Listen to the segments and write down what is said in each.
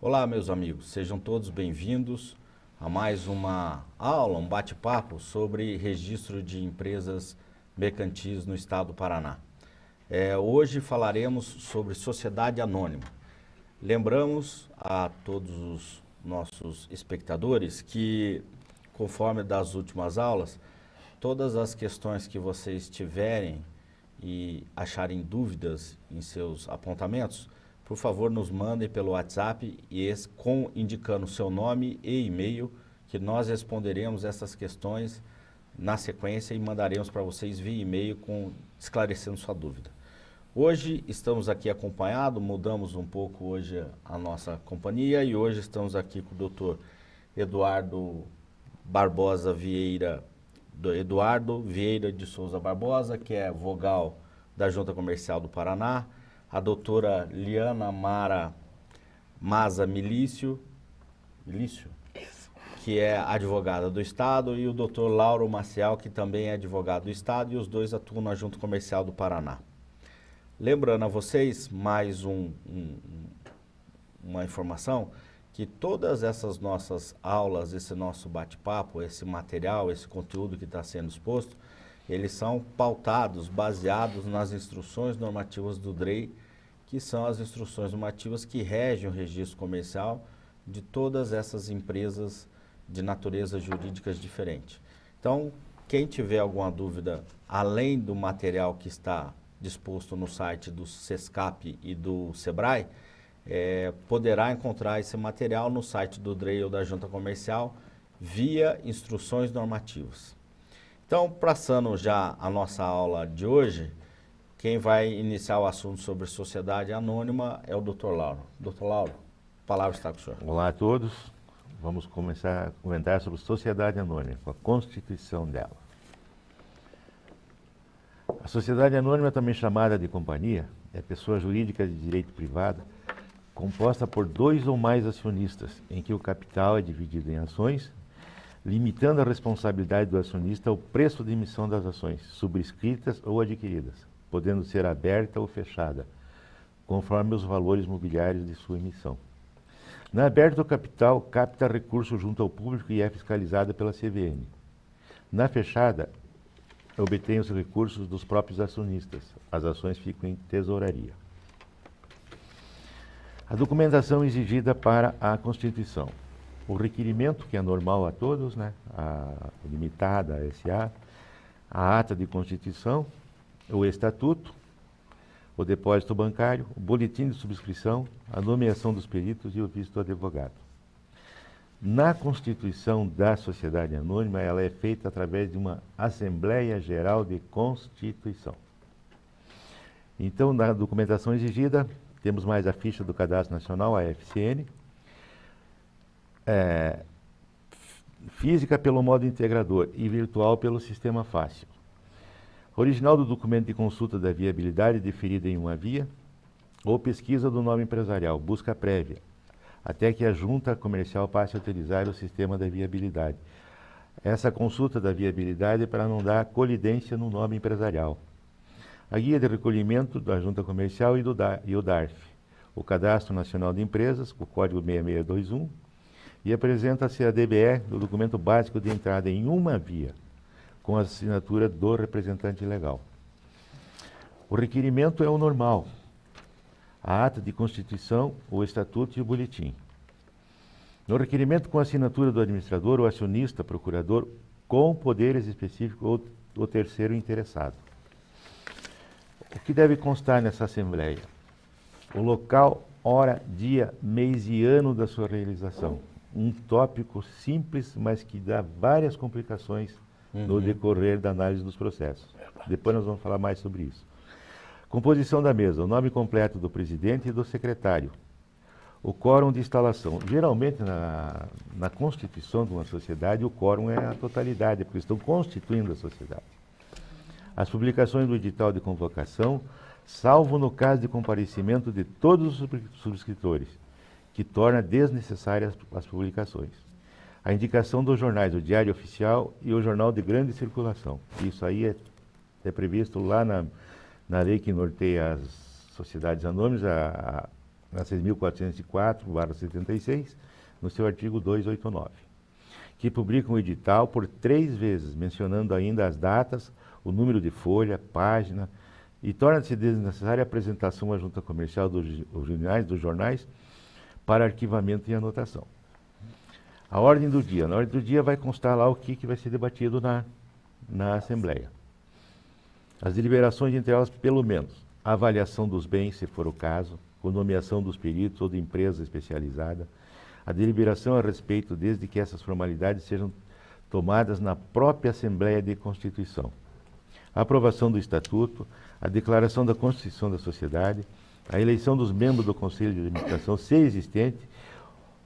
Olá, meus amigos, sejam todos bem-vindos a mais uma aula, um bate-papo sobre registro de empresas mercantis no estado do Paraná. Hoje falaremos sobre sociedade anônima. Lembramos a todos os nossos espectadores que, conforme das últimas aulas, todas as questões que vocês tiverem e acharem dúvidas em seus apontamentos, por favor, nos mandem pelo WhatsApp indicando seu nome e e-mail, que nós responderemos essas questões na sequência e mandaremos para vocês via e-mail esclarecendo sua dúvida. Hoje estamos aqui acompanhados, mudamos um pouco hoje a nossa companhia e hoje estamos aqui com o Dr. Eduardo Vieira de Souza Barbosa, que é vogal da Junta Comercial do Paraná, a doutora Liana Mara Maza Milício, que é advogada do Estado, e o doutor Lauro Maciel, que também é advogado do Estado, e os dois atuam na Junta Comercial do Paraná. Lembrando a vocês, mais uma informação, que todas essas nossas aulas, esse nosso bate-papo, esse material, esse conteúdo que está sendo exposto, eles são pautados, baseados nas instruções normativas do DREI, que são as instruções normativas que regem o registro comercial de todas essas empresas de natureza jurídicas diferente. Então, quem tiver alguma dúvida, além do material que está disposto no site do SESCAP e do SEBRAE, poderá encontrar esse material no site do DREI ou da Junta Comercial via instruções normativas. Então, passando já a nossa aula de hoje, quem vai iniciar o assunto sobre sociedade anônima é o Dr. Lauro. Dr. Lauro, a palavra está com o senhor. Olá a todos. Vamos começar a comentar sobre sociedade anônima, a constituição dela. A sociedade anônima, também chamada de companhia, é pessoa jurídica de direito privado composta por dois ou mais acionistas, em que o capital é dividido em ações, limitando a responsabilidade do acionista ao preço de emissão das ações, subscritas ou adquiridas, podendo ser aberta ou fechada, conforme os valores mobiliários de sua emissão. Na aberta, o capital capta recurso junto ao público e é fiscalizada pela CVM. Na fechada, obtém os recursos dos próprios acionistas. As ações ficam em tesouraria. A documentação exigida para a Constituição. O requerimento, que é normal a todos, a limitada, a SA, a ata de constituição, o estatuto, o depósito bancário, o boletim de subscrição, a nomeação dos peritos e o visto do advogado. Na constituição da sociedade anônima, ela é feita através de uma Assembleia Geral de Constituição. Então, na documentação exigida, temos mais a ficha do Cadastro Nacional, a FCN, física pelo modo integrador e virtual pelo sistema fácil. Original do documento de consulta da viabilidade deferida em uma via, ou pesquisa do nome empresarial, busca prévia, até que a junta comercial passe a utilizar o sistema da viabilidade. Essa consulta da viabilidade é para não dar colidência no nome empresarial. A guia de recolhimento da junta comercial e o DARF, o Cadastro Nacional de Empresas, o código 6621, e apresenta-se a DBE do documento básico de entrada em uma via, com a assinatura do representante legal. O requerimento é o normal, a ata de constituição, o estatuto e o boletim. No requerimento com a assinatura do administrador, o acionista, procurador, com poderes específicos ou o terceiro interessado. O que deve constar nessa assembleia? O local, hora, dia, mês e ano da sua realização. Um tópico simples, mas que dá várias complicações no decorrer da análise dos processos. Depois nós vamos falar mais sobre isso. Composição da mesa, o nome completo do presidente e do secretário. O quórum de instalação. Geralmente, na constituição de uma sociedade, o quórum é a totalidade, porque estão constituindo a sociedade. As publicações do edital de convocação, salvo no caso de comparecimento de todos os subscritores, que torna desnecessárias as publicações. A indicação dos jornais, o Diário Oficial e o Jornal de Grande Circulação. Isso aí é previsto lá na lei que norteia as sociedades anônimas, na 6.404/76, no seu artigo 289, que publica um edital por 3 vezes, mencionando ainda as datas, o número de folha, página, e torna-se desnecessária a apresentação à junta comercial dos jornais para arquivamento e anotação. A ordem do dia. Na ordem do dia vai constar lá o que vai ser debatido na Assembleia. As deliberações, entre elas, pelo menos, a avaliação dos bens, se for o caso, com nomeação dos peritos ou de empresa especializada, a deliberação a respeito, desde que essas formalidades sejam tomadas na própria Assembleia de Constituição, a aprovação do Estatuto, a declaração da Constituição da Sociedade, a eleição dos membros do Conselho de Administração, se existente,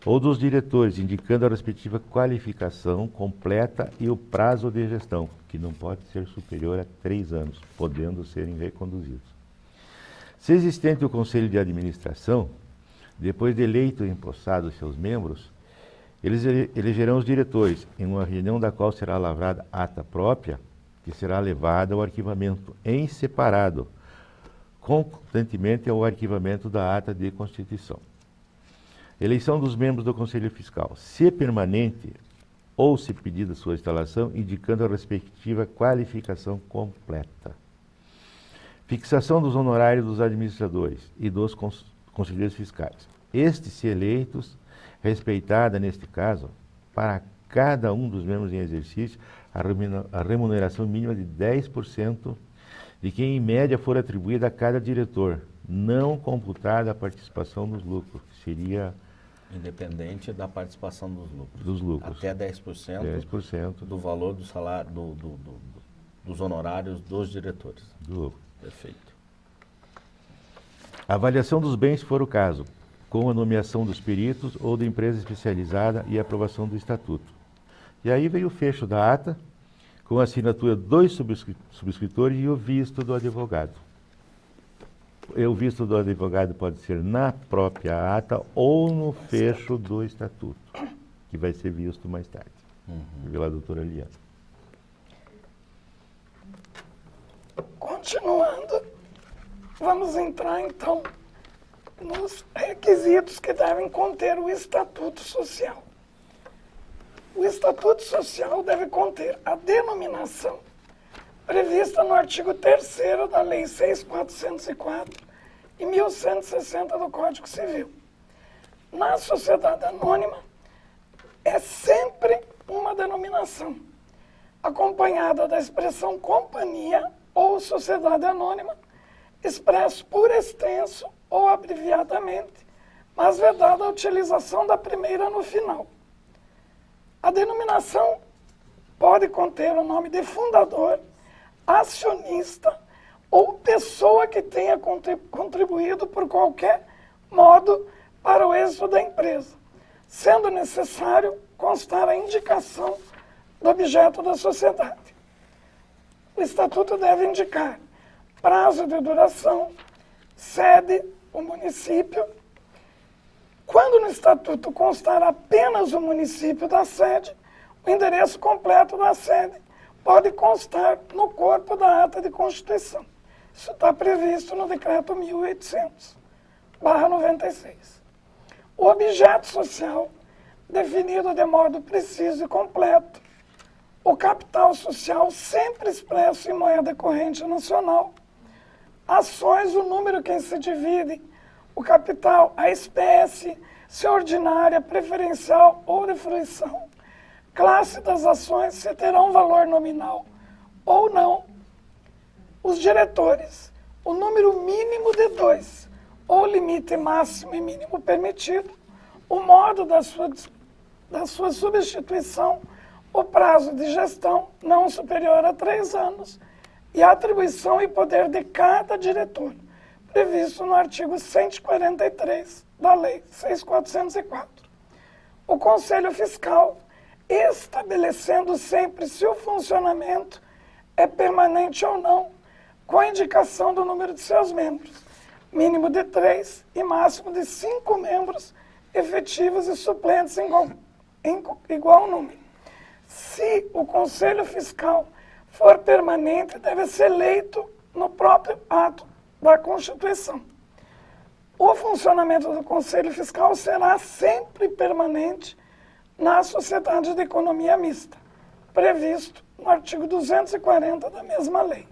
ou dos diretores, indicando a respectiva qualificação completa e o prazo de gestão, que não pode ser superior a 3 anos, podendo serem reconduzidos. Se existente o Conselho de Administração, depois de eleito e empossado seus membros, eles elegerão os diretores, em uma reunião da qual será lavrada ata própria, que será levada ao arquivamento em separado, concomitantemente ao arquivamento da ata de constituição. Eleição dos membros do Conselho Fiscal, se permanente ou se pedida sua instalação, indicando a respectiva qualificação completa. Fixação dos honorários dos administradores e dos conselheiros fiscais. Estes, se eleitos, respeitada, neste caso, para cada um dos membros em exercício, a remuneração mínima de 10% de quem em média for atribuída a cada diretor, não computada a participação nos lucros, que seria... Independente da participação dos lucros. Dos lucros. Até 10% do valor do salário, dos honorários dos diretores. Do lucro. Perfeito. A avaliação dos bens, se for o caso, com a nomeação dos peritos ou da empresa especializada e a aprovação do estatuto. E aí veio o fecho da ata, com a assinatura dos subscritores e o visto do advogado. O visto do advogado pode ser na própria ata ou no fecho do estatuto, que vai ser visto mais tarde, pela doutora Liana. Continuando, vamos entrar então nos requisitos que devem conter o Estatuto Social. O Estatuto Social deve conter a denominação prevista no artigo 3º da Lei 6.404 e 1.160 do Código Civil. Na sociedade anônima, é sempre uma denominação, acompanhada da expressão companhia ou sociedade anônima, expresso por extenso ou abreviadamente, mas vedada a utilização da primeira no final. A denominação pode conter o nome de fundador, acionista ou pessoa que tenha contribuído por qualquer modo para o êxito da empresa, sendo necessário constar a indicação do objeto da sociedade. O Estatuto deve indicar prazo de duração, sede, o município. Quando no Estatuto constar apenas o município da sede, o endereço completo da sede pode constar no corpo da ata de constituição. Isso está previsto no Decreto 1800/96. O objeto social, definido de modo preciso e completo, o capital social sempre expresso em moeda corrente nacional, ações, o número que se divide, o capital, a espécie, se ordinária, preferencial ou de fruição, classe das ações, se terão valor nominal ou não, os diretores, o número mínimo de 2, ou limite máximo e mínimo permitido, o modo da sua substituição, o prazo de gestão não superior a 3 anos e a atribuição e poder de cada diretor, previsto no artigo 143 da Lei 6.404. O Conselho Fiscal, estabelecendo sempre se o funcionamento é permanente ou não, com a indicação do número de seus membros, mínimo de 3 e máximo de 5 membros efetivos e suplentes em igual número. Se o Conselho Fiscal for permanente, deve ser eleito no próprio ato da Constituição. O funcionamento do Conselho Fiscal será sempre permanente na Sociedade de Economia Mista, previsto no artigo 240 da mesma lei,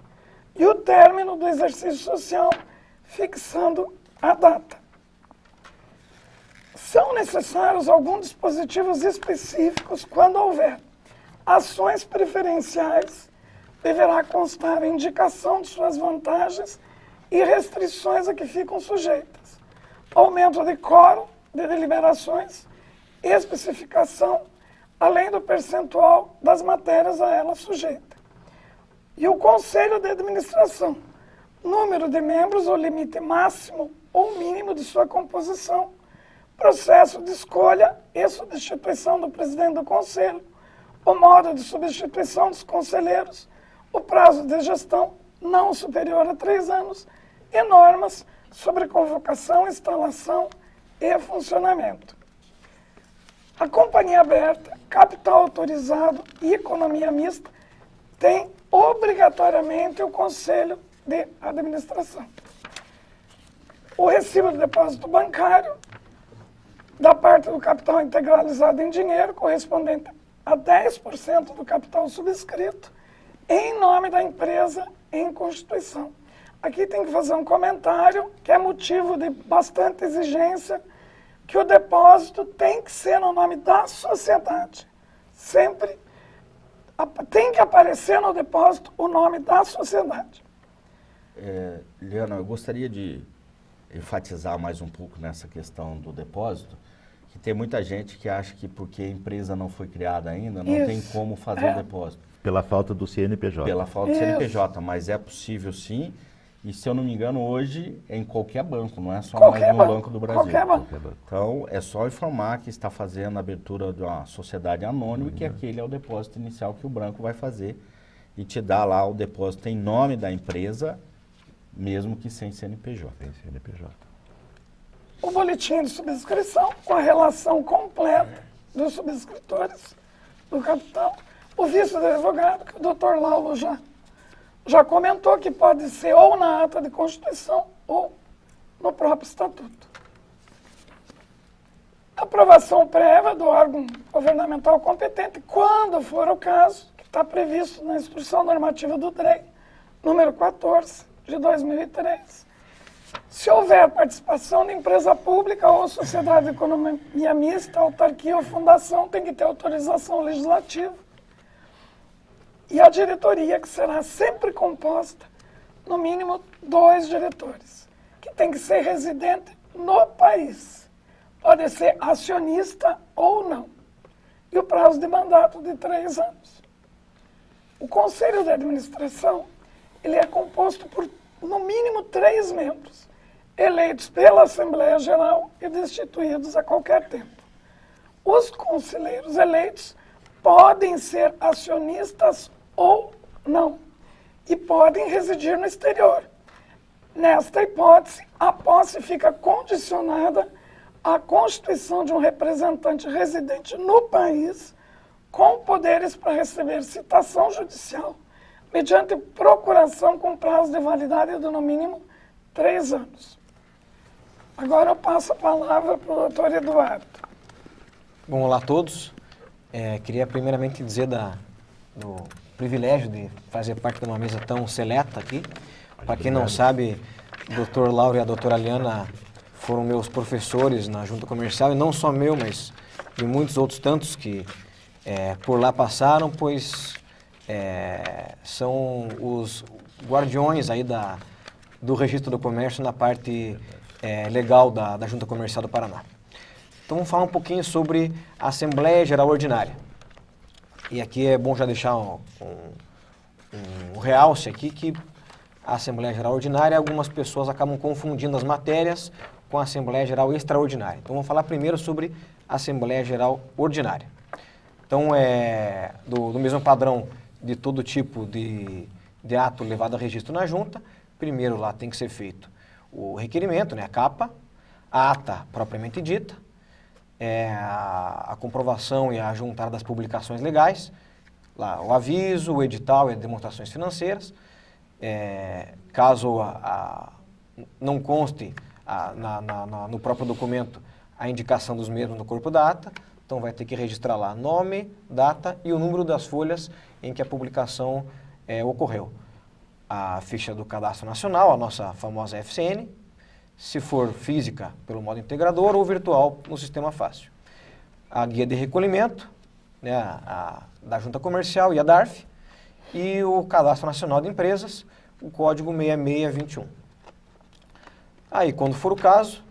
e o término do exercício social fixando a data. São necessários alguns dispositivos específicos quando houver ações preferenciais, deverá constar a indicação de suas vantagens e restrições a que ficam sujeitas, aumento de quórum de deliberações, especificação, além do percentual das matérias a ela sujeita. E o Conselho de Administração, número de membros ou limite máximo ou mínimo de sua composição, processo de escolha e substituição do presidente do Conselho, o modo de substituição dos conselheiros, o prazo de gestão não superior a 3 anos e normas sobre convocação, instalação e funcionamento. A companhia aberta, capital autorizado e economia mista tem obrigatoriamente o Conselho de Administração. O recibo de depósito bancário da parte do capital integralizado em dinheiro, correspondente a 10% do capital subscrito, em nome da empresa em constituição. Aqui tem que fazer um comentário, que é motivo de bastante exigência, que o depósito tem que ser no nome da sociedade. Sempre tem que aparecer no depósito o nome da sociedade. Liana, eu gostaria de enfatizar mais um pouco nessa questão do depósito, que tem muita gente que acha que porque a empresa não foi criada ainda, não tem como fazer o depósito. Pela falta do CNPJ. Pela falta do CNPJ, mas é possível sim, e se eu não me engano hoje é em qualquer banco, não é só mais no Banco do Brasil. Qualquer banco. Então é só informar que está fazendo a abertura de uma sociedade anônima e que aquele é o depósito inicial que o banco vai fazer e te dá lá o depósito em nome da empresa, mesmo que sem CNPJ. Sem CNPJ. O boletim de subscrição com a relação completa dos subscritores do capital. O visto de advogado, que o Dr. Laulo já comentou, que pode ser ou na ata de constituição ou no próprio estatuto. Aprovação prévia do órgão governamental competente, quando for o caso, que está previsto na Instrução Normativa do DREI, número 14, de 2003. Se houver participação de empresa pública ou sociedade de economia mista, autarquia ou fundação, tem que ter autorização legislativa. E a diretoria, que será sempre composta, no mínimo, 2 diretores, que tem que ser residente no país. Pode ser acionista ou não. E o prazo de mandato de 3 anos. O Conselho de Administração, ele é composto por, no mínimo, 3 membros, eleitos pela Assembleia Geral e destituídos a qualquer tempo. Os conselheiros eleitos podem ser acionistas ou não, e podem residir no exterior. Nesta hipótese, a posse fica condicionada à constituição de um representante residente no país, com poderes para receber citação judicial, mediante procuração com prazo de validade de no mínimo 3 anos. Agora eu passo a palavra para o doutor Eduardo. Bom, olá a todos. Queria primeiramente dizer do privilégio de fazer parte de uma mesa tão seleta aqui. Para quem não sabe, o Dr. Lauro e a doutora Liana foram meus professores na Junta Comercial, e não só meu, mas de muitos outros tantos que por lá passaram, pois são os guardiões aí do Registro do Comércio na parte legal da Junta Comercial do Paraná. Então vamos falar um pouquinho sobre a Assembleia Geral Ordinária. E aqui é bom já deixar um realce aqui, que a Assembleia Geral Ordinária, algumas pessoas acabam confundindo as matérias com a Assembleia Geral Extraordinária. Então vamos falar primeiro sobre a Assembleia Geral Ordinária. Então do mesmo padrão de todo tipo de ato levado a registro na Junta, primeiro lá tem que ser feito o requerimento, a capa, a ata propriamente dita, a comprovação e a juntar das publicações legais, lá o aviso, o edital e as demonstrações financeiras. Caso não conste no próprio documento a indicação dos mesmos no corpo da ata. Então vai ter que registrar lá nome, data e o número das folhas em que a publicação ocorreu. A ficha do Cadastro Nacional, a nossa famosa FCN, se for física pelo modo integrador ou virtual no Sistema Fácil. A guia de recolhimento, né, da Junta Comercial e a DARF, e o Cadastro Nacional de Empresas, o código 6621. Aí, quando for o caso,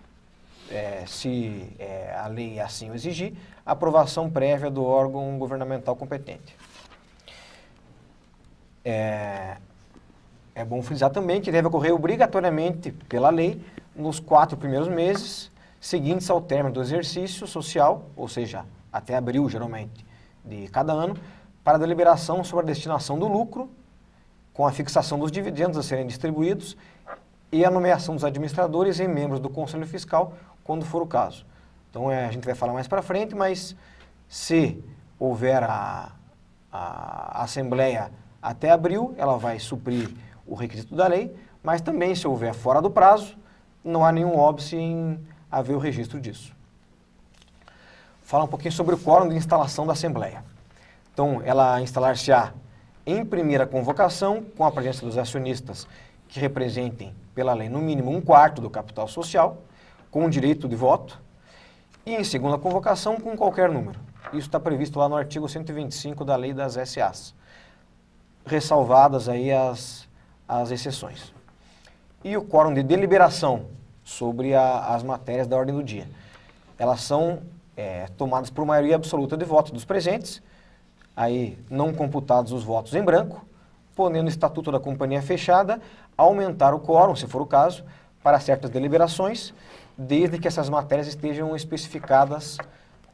se a lei assim o exigir, aprovação prévia do órgão governamental competente. É bom frisar também que deve ocorrer obrigatoriamente pela lei nos 4 primeiros meses seguintes ao término do exercício social, ou seja, até abril, geralmente, de cada ano, para a deliberação sobre a destinação do lucro, com a fixação dos dividendos a serem distribuídos e a nomeação dos administradores e membros do Conselho Fiscal, quando for o caso. Então, a gente vai falar mais para frente, mas se houver a Assembleia até abril, ela vai suprir o requisito da lei, mas também, se houver fora do prazo, não há nenhum óbice em haver o registro disso. Fala um pouquinho sobre o quórum de instalação da Assembleia. Então, ela instalar-se-á em primeira convocação, com a presença dos acionistas que representem, pela lei, no mínimo 1/4 do capital social, com direito de voto, e em segunda convocação, com qualquer número. Isso está previsto lá no artigo 125 da Lei das SAs, ressalvadas aí as exceções. E o quórum de deliberação sobre as matérias da ordem do dia. Elas são tomadas por maioria absoluta de votos dos presentes, aí não computados os votos em branco, podendo o Estatuto da Companhia Fechada aumentar o quórum, se for o caso, para certas deliberações, desde que essas matérias estejam especificadas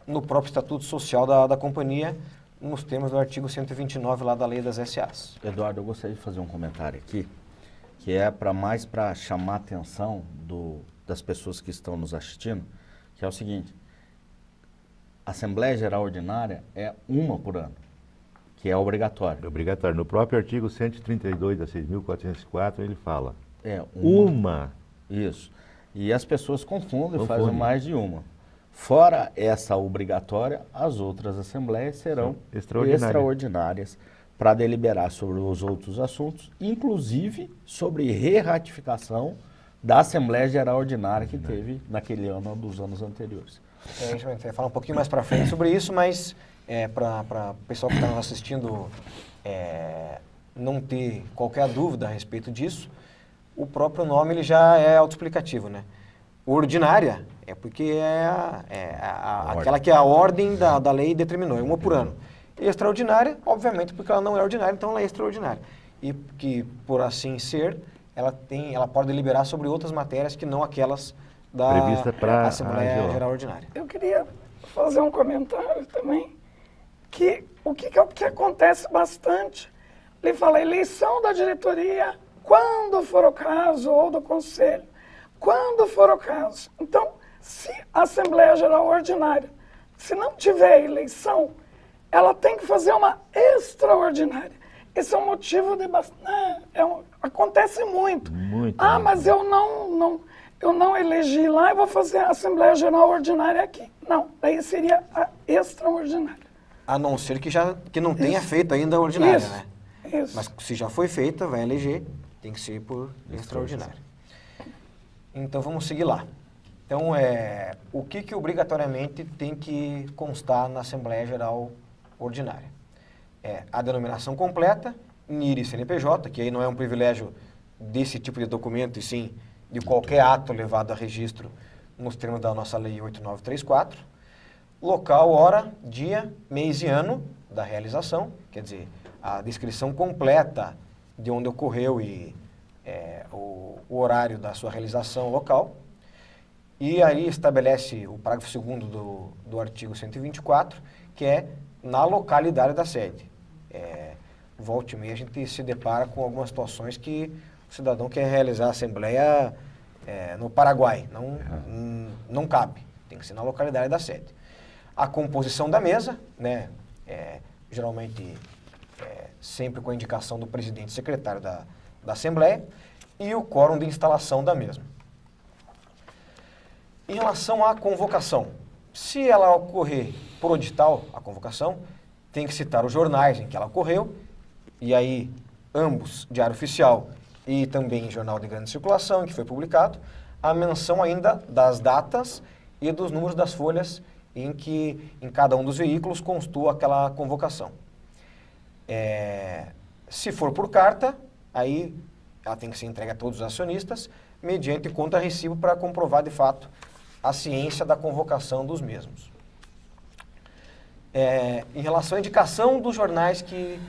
no próprio Estatuto Social da Companhia, nos termos do artigo 129 lá da Lei das SAs. Eduardo, eu gostaria de fazer um comentário aqui, que é para chamar a atenção das pessoas que estão nos assistindo, que é o seguinte: a Assembleia Geral Ordinária é uma por ano, que é obrigatória. É obrigatório. No próprio artigo 132 da 6.404, ele fala uma. Isso. E as pessoas confundem, fazem mais de uma. Fora essa obrigatória, as outras assembleias serão extraordinárias para deliberar sobre os outros assuntos, inclusive sobre re-ratificação da Assembleia Geral Ordinária que teve naquele ano dos anos anteriores. A gente vai falar um pouquinho mais para frente sobre isso, mas para o pessoal que está nos assistindo não ter qualquer dúvida a respeito disso, o próprio nome ele já é autoexplicativo, né? Ordinária é porque aquela que a ordem da lei determinou, é uma por ano. Extraordinária, obviamente, porque ela não é ordinária, então ela é extraordinária. E que, por assim ser, ela pode deliberar sobre outras matérias que não aquelas da Assembleia Geral Ordinária. Eu queria fazer um comentário também, que o que acontece bastante, ele fala eleição da diretoria, quando for o caso, ou do conselho, quando for o caso. Então, se a Assembleia Geral Ordinária, se não tiver eleição, ela tem que fazer uma extraordinária. Esse é um motivo de bastante... acontece muito. Mas eu não elegi lá, eu vou fazer a Assembleia Geral Ordinária aqui. Não, daí seria a extraordinária. A não ser que não tenha feito ainda a ordinária, né? Isso. Mas se já foi feita, vai eleger, tem que ser por extraordinária. Então vamos seguir lá. Então, o que obrigatoriamente tem que constar na Assembleia Geral Ordinária? A denominação completa, NIR e CNPJ, que aí não é um privilégio desse tipo de documento, e sim de qualquer ato levado a registro nos termos da nossa Lei 8934. Local, hora, dia, mês e ano da realização, quer dizer, a descrição completa de onde ocorreu e o horário da sua realização local. E aí estabelece o parágrafo 2º do artigo 124, que é na localidade da sede. Volta e meia a gente se depara com algumas situações que o cidadão quer realizar a assembleia no Paraguai. Não cabe, tem que ser na localidade da sede. A composição da mesa, né, geralmente sempre com a indicação do presidente e secretário da Assembleia, e o quórum de instalação da mesma. Em relação à convocação, se ela ocorrer por edital, a convocação, tem que citar os jornais em que ela ocorreu, e aí ambos, Diário Oficial e também Jornal de Grande Circulação, em que foi publicado, a menção ainda das datas e dos números das folhas em que em cada um dos veículos constou aquela convocação. Se for por carta, aí ela tem que ser entregue a todos os acionistas, mediante contra-recibo para comprovar de fato a ciência da convocação dos mesmos. Em relação à indicação dos jornais que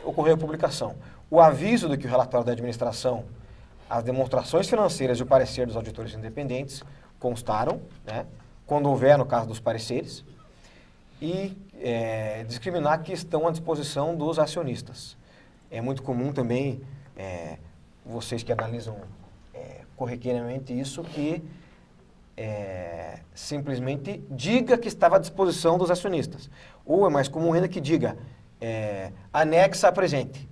ocorreu a publicação, o aviso de que o relatório da administração, as demonstrações financeiras e o parecer dos auditores independentes constaram, né, quando houver, no caso dos pareceres, e discriminar que estão à disposição dos acionistas. É muito comum também, vocês que analisam corriqueiramente isso, que simplesmente diga que estava à disposição dos acionistas. Ou é mais comum ainda que diga anexa a presente.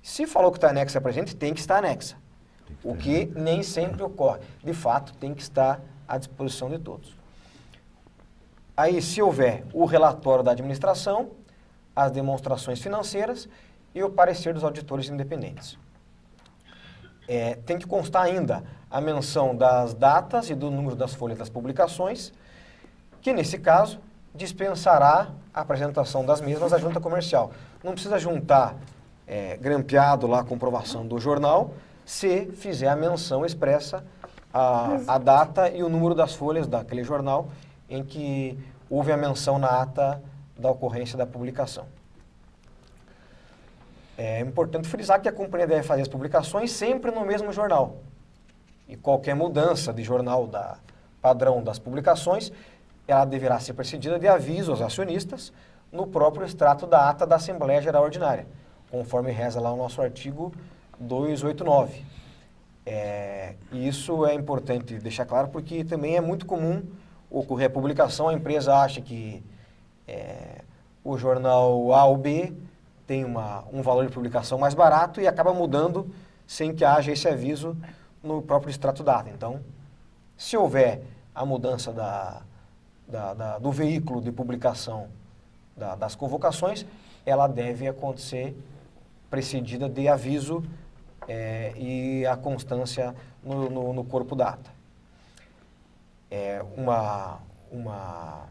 Se falou que está anexa a presente, tem que estar anexa. O que nem sempre ocorre. De fato, tem que estar à disposição de todos. Aí, se houver o relatório da administração, as demonstrações financeiras e o parecer dos auditores independentes. Tem que constar ainda a menção das datas e do número das folhas das publicações, que nesse caso dispensará a apresentação das mesmas à junta comercial. Não precisa juntar grampeado lá a comprovação do jornal, se fizer a menção expressa a data e o número das folhas daquele jornal em que houve a menção na ata da ocorrência da publicação. É importante frisar que a companhia deve fazer as publicações sempre no mesmo jornal. E qualquer mudança de jornal padrão das publicações, ela deverá ser precedida de aviso aos acionistas no próprio extrato da ata da Assembleia Geral Ordinária, conforme reza lá o nosso artigo 289. E isso é importante deixar claro porque também é muito comum ocorrer a publicação, a empresa acha que o jornal A ou B tem um valor de publicação mais barato e acaba mudando sem que haja esse aviso no próprio extrato da ata. Então, se houver a mudança do veículo de publicação das convocações, ela deve acontecer precedida de aviso e a constância no corpo da ata. Uma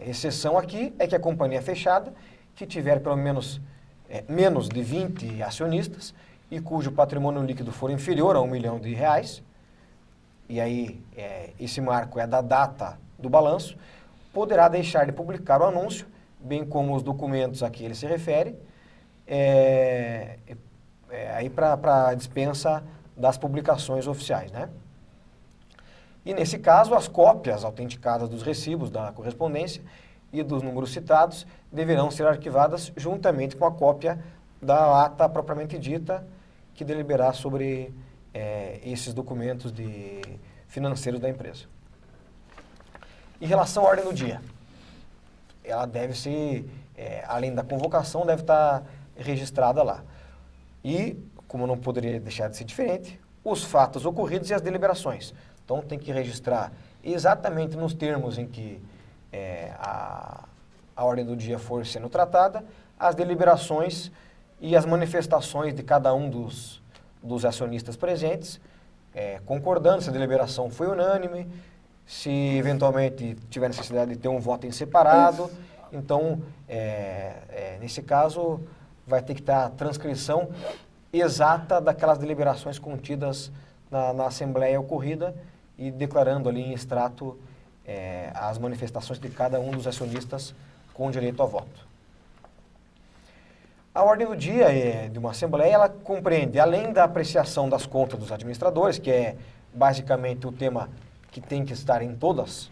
exceção aqui é que a companhia fechada, que tiver pelo menos menos de 20 acionistas e cujo patrimônio líquido for inferior a R$1 milhão, e aí esse marco é da data do balanço, poderá deixar de publicar o anúncio, bem como os documentos a que ele se refere, aí para dispensa das publicações oficiais, né? E nesse caso, as cópias autenticadas dos recibos da correspondência e dos números citados deverão ser arquivadas juntamente com a cópia da ata propriamente dita que deliberar sobre esses documentos financeiros da empresa. Em relação à ordem do dia, ela deve ser, além da convocação, deve estar registrada lá. E, como não poderia deixar de ser diferente, os fatos ocorridos e as deliberações. Então, tem que registrar exatamente nos termos em que a ordem do dia for sendo tratada, as deliberações e as manifestações de cada um dos acionistas presentes, concordando se a deliberação foi unânime, se eventualmente tiver necessidade de ter um voto em separado. Então, nesse caso, vai ter que estar a transcrição exata daquelas deliberações contidas na Assembleia ocorrida e declarando ali em extrato as manifestações de cada um dos acionistas com direito a voto. A ordem do dia de uma Assembleia, ela compreende, além da apreciação das contas dos administradores, que é basicamente o tema que tem que estar em todas,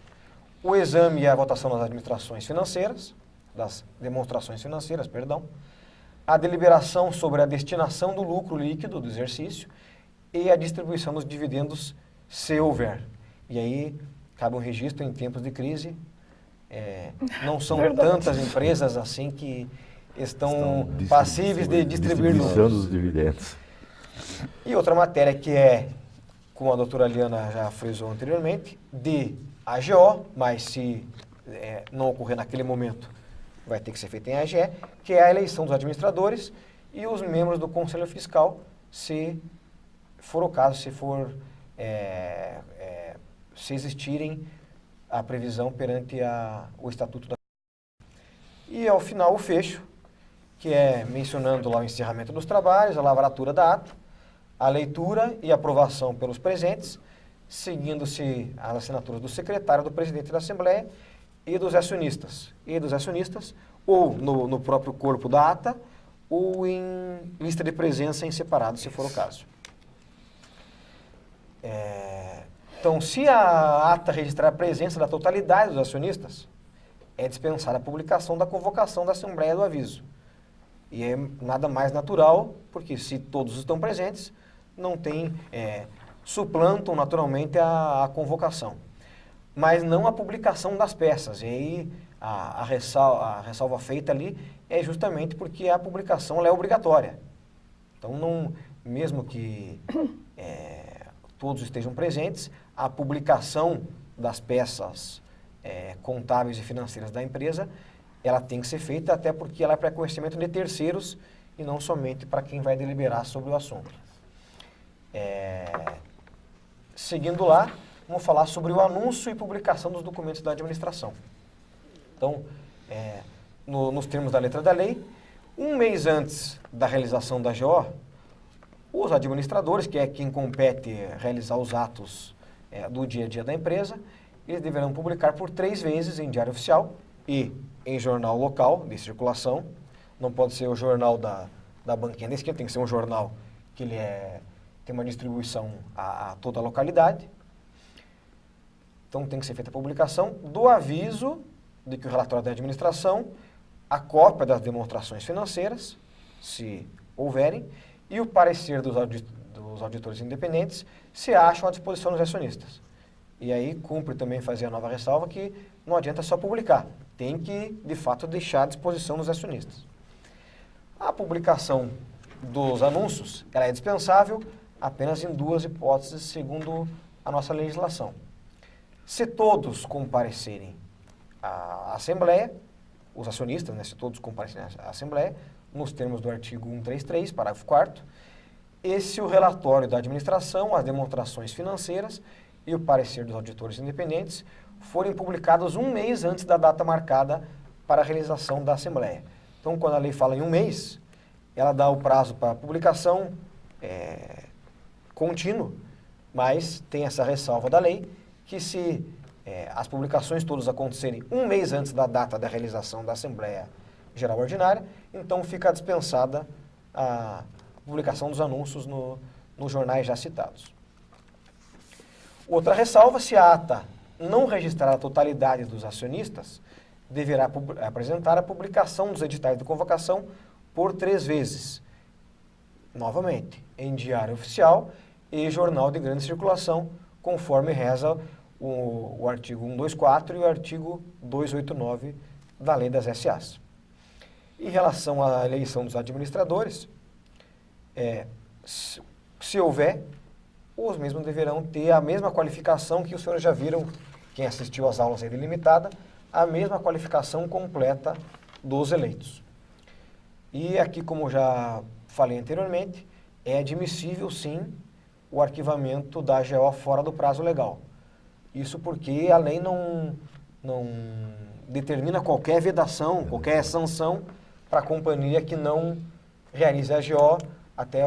o exame e a votação das administrações financeiras, das demonstrações financeiras, perdão, a deliberação sobre a destinação do lucro líquido do exercício e a distribuição dos dividendos, se houver. E aí, cabe um registro em tempos de crise. Não são tantas empresas assim que estão passíveis de distribuir distribuição lucros. dos dividendos. E outra matéria que é como a doutora Liana já frisou anteriormente, de AGO, mas se não ocorrer naquele momento, vai ter que ser feito em AGE, que é a eleição dos administradores e os membros do Conselho Fiscal, se for o caso, se existirem a previsão perante o Estatuto da... E, ao final, o fecho, que é mencionando lá o encerramento dos trabalhos, a lavratura da ata, a leitura e aprovação pelos presentes, seguindo-se as assinaturas do secretário, do presidente da Assembleia e dos acionistas. Ou no próprio corpo da ata, ou em lista de presença em separado, se for o caso. Então, se a ata registrar a presença da totalidade dos acionistas, é dispensada a publicação da convocação da Assembleia do aviso. E é nada mais natural, porque se todos estão presentes, suplantam naturalmente a convocação. Mas não a publicação das peças. E aí a ressalva feita ali é justamente porque a publicação ela é obrigatória. Então, mesmo que todos estejam presentes, a publicação das peças contábeis e financeiras da empresa, ela tem que ser feita até porque ela é para conhecimento de terceiros e não somente para quem vai deliberar sobre o assunto. Seguindo lá, vamos falar sobre o anúncio e publicação dos documentos da administração. Então, nos termos da letra da lei, um mês antes da realização da GO, os administradores, que é quem compete realizar os atos do dia a dia da empresa, eles deverão publicar por 3 vezes em diário oficial e em jornal local de circulação. Não pode ser o jornal da banquinha da esquina, tem que ser um jornal que ele tem uma distribuição a toda a localidade. Então tem que ser feita a publicação do aviso de que o relatório da administração, a cópia das demonstrações financeiras, se houverem, e o parecer dos auditores independentes se acham à disposição dos acionistas. E aí cumpre também fazer a nova ressalva que não adianta só publicar, tem que, de fato, deixar à disposição dos acionistas. A publicação dos anúncios ela é dispensável apenas em 2 hipóteses, segundo a nossa legislação. Se todos comparecerem à Assembleia, os acionistas, né, se todos comparecerem à Assembleia, nos termos do artigo 133, parágrafo 4º, e se o relatório da administração, as demonstrações financeiras e o parecer dos auditores independentes forem publicados 1 mês antes da data marcada para a realização da Assembleia. Então, quando a lei fala em 1 mês, ela dá o prazo para publicação contínuo, mas tem essa ressalva da lei, que se as publicações todas acontecerem 1 mês antes da data da realização da Assembleia Geral Ordinária, então fica dispensada a publicação dos anúncios nos jornais já citados. Outra ressalva, se a ata não registrar a totalidade dos acionistas, deverá apresentar a publicação dos editais de convocação por 3 vezes. Novamente, em diário oficial e jornal de grande circulação, conforme reza o artigo 124 e o artigo 289 da Lei das SAs. Em relação à eleição dos administradores, se houver, os mesmos deverão ter a mesma qualificação que os senhores já viram, quem assistiu às aulas aí delimitada, a mesma qualificação completa dos eleitos. E aqui, como já falei anteriormente, é admissível sim o arquivamento da AGO fora do prazo legal. Isso porque a lei não determina qualquer vedação, qualquer sanção para a companhia que não realize a AGO até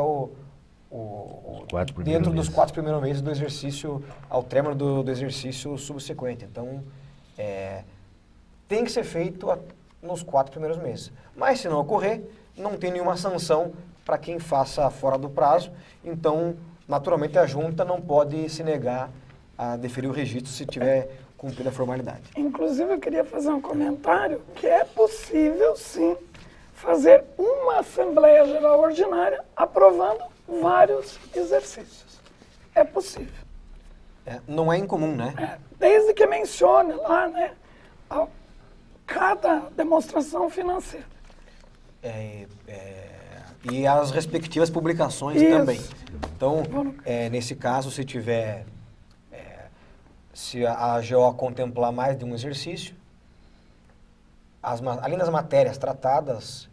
dentro dos 4 primeiros meses do exercício, ao término do exercício subsequente. Então, tem que ser feito nos 4 primeiros meses. Mas, se não ocorrer, não tem nenhuma sanção para quem faça fora do prazo. Então, naturalmente, a junta não pode se negar a deferir o registro se tiver cumprido a formalidade. Inclusive, eu queria fazer um comentário que é possível, sim, fazer uma Assembleia Geral Ordinária aprovando vários exercícios. É possível. Não é incomum, né? Desde que mencione lá, né, cada demonstração financeira. E as respectivas publicações Isso. também. Então, nesse caso, se tiver, se a AGO contemplar mais de um exercício, além das matérias tratadas,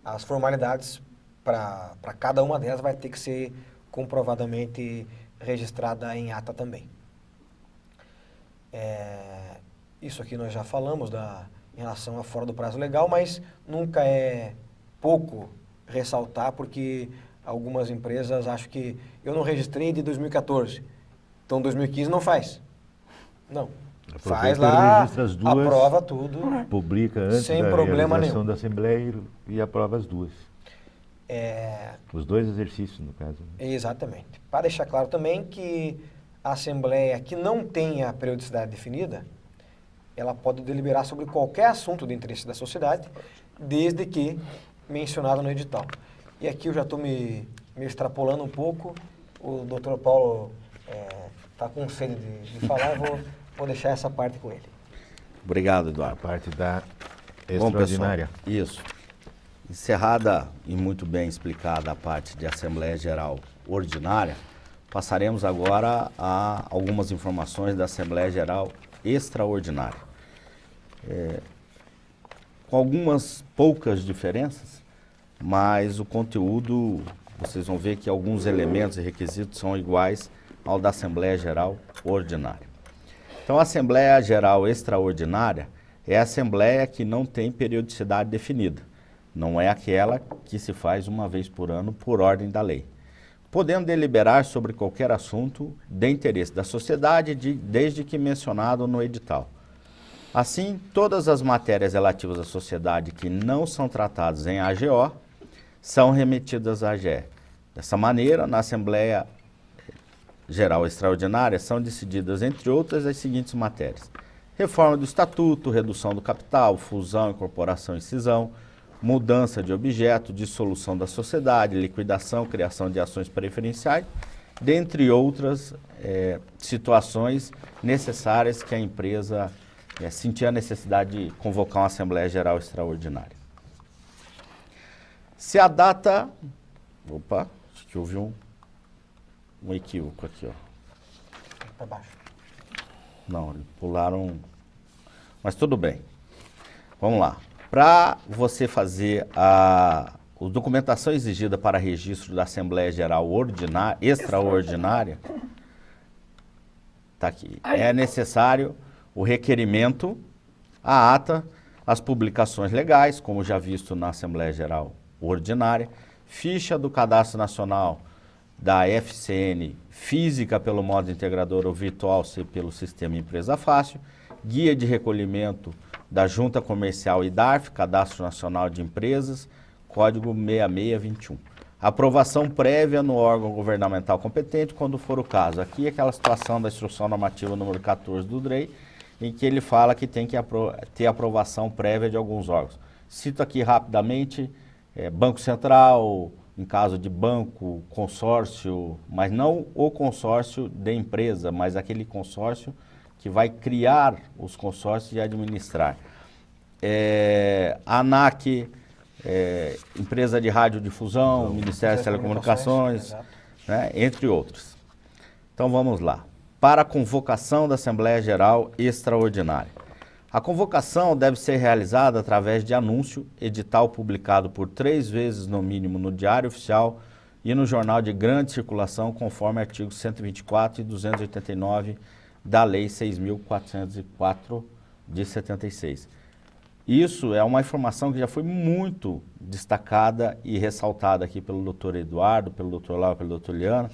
as formalidades para cada uma delas vai ter que ser comprovadamente registrada em ata também. Isso aqui nós já falamos em relação a fora do prazo legal, mas nunca é pouco ressaltar, porque algumas empresas acham que eu não registrei de 2014, então 2015 não faz. Não. Faz lá, registra as duas, aprova tudo. Publica antes sem da problema realização nenhum. da Assembleia e aprova as duas. Os dois exercícios, no caso. Exatamente. Para deixar claro também que a Assembleia que não tenha periodicidade definida, ela pode deliberar sobre qualquer assunto de interesse da sociedade, desde que mencionado no edital. E aqui eu já estou me extrapolando um pouco, o Dr. Paulo está com sede de falar, eu vou deixar essa parte com ele. Obrigado, A Eduardo. parte da Bom, extraordinária. pessoal, isso. Encerrada e muito bem explicada a parte de Assembleia Geral Ordinária, passaremos agora a algumas informações da Assembleia Geral Extraordinária. Com algumas poucas diferenças, mas o conteúdo, vocês vão ver que alguns elementos e requisitos são iguais ao da Assembleia Geral Ordinária. Então, a Assembleia Geral Extraordinária é a Assembleia que não tem periodicidade definida. Não é aquela que se faz uma vez por ano por ordem da lei. Podendo deliberar sobre qualquer assunto de interesse da sociedade, desde que mencionado no edital. Assim, todas as matérias relativas à sociedade que não são tratadas em AGO são remetidas à AGE. Dessa maneira, na Assembleia Geral Extraordinária são decididas, entre outras, as seguintes matérias: reforma do Estatuto, redução do capital, fusão, incorporação e cisão, mudança de objeto, dissolução da sociedade, liquidação, criação de ações preferenciais, dentre outras situações necessárias que a empresa sentir a necessidade de convocar uma Assembleia Geral Extraordinária. Se a data... Opa, acho que houve um equívoco aqui, ó. Para baixo. Não, pularam... Mas tudo bem. Vamos lá. Para você fazer a documentação exigida para registro da Assembleia Geral Extraordinária, tá aqui. É necessário o requerimento, a ata, as publicações legais, como já visto na Assembleia Geral Ordinária, ficha do Cadastro Nacional da FCN física pelo modo integrador ou virtual pelo sistema Empresa Fácil, guia de recolhimento da Junta Comercial e DARF, Cadastro Nacional de Empresas, código 6621. Aprovação prévia no órgão governamental competente, quando for o caso. Aqui é aquela situação da Instrução Normativa número 14 do DREI, em que ele fala que tem que ter aprovação prévia de alguns órgãos. Cito aqui rapidamente, Banco Central, em caso de banco, consórcio, mas não o consórcio de empresa, mas aquele consórcio que vai criar os consórcios e administrar. ANAC, empresa de radiodifusão, Ministério das Telecomunicações, né, entre outros. Então vamos lá. Para a convocação da Assembleia Geral Extraordinária. A convocação deve ser realizada através de anúncio, edital publicado por 3 vezes no mínimo no Diário Oficial e no Jornal de Grande Circulação, conforme artigos 124 e 289 da Lei 6.404 de 76. Isso é uma informação que já foi muito destacada e ressaltada aqui pelo Dr. Eduardo, pelo Dr. Lau, pelo Dr. Liana,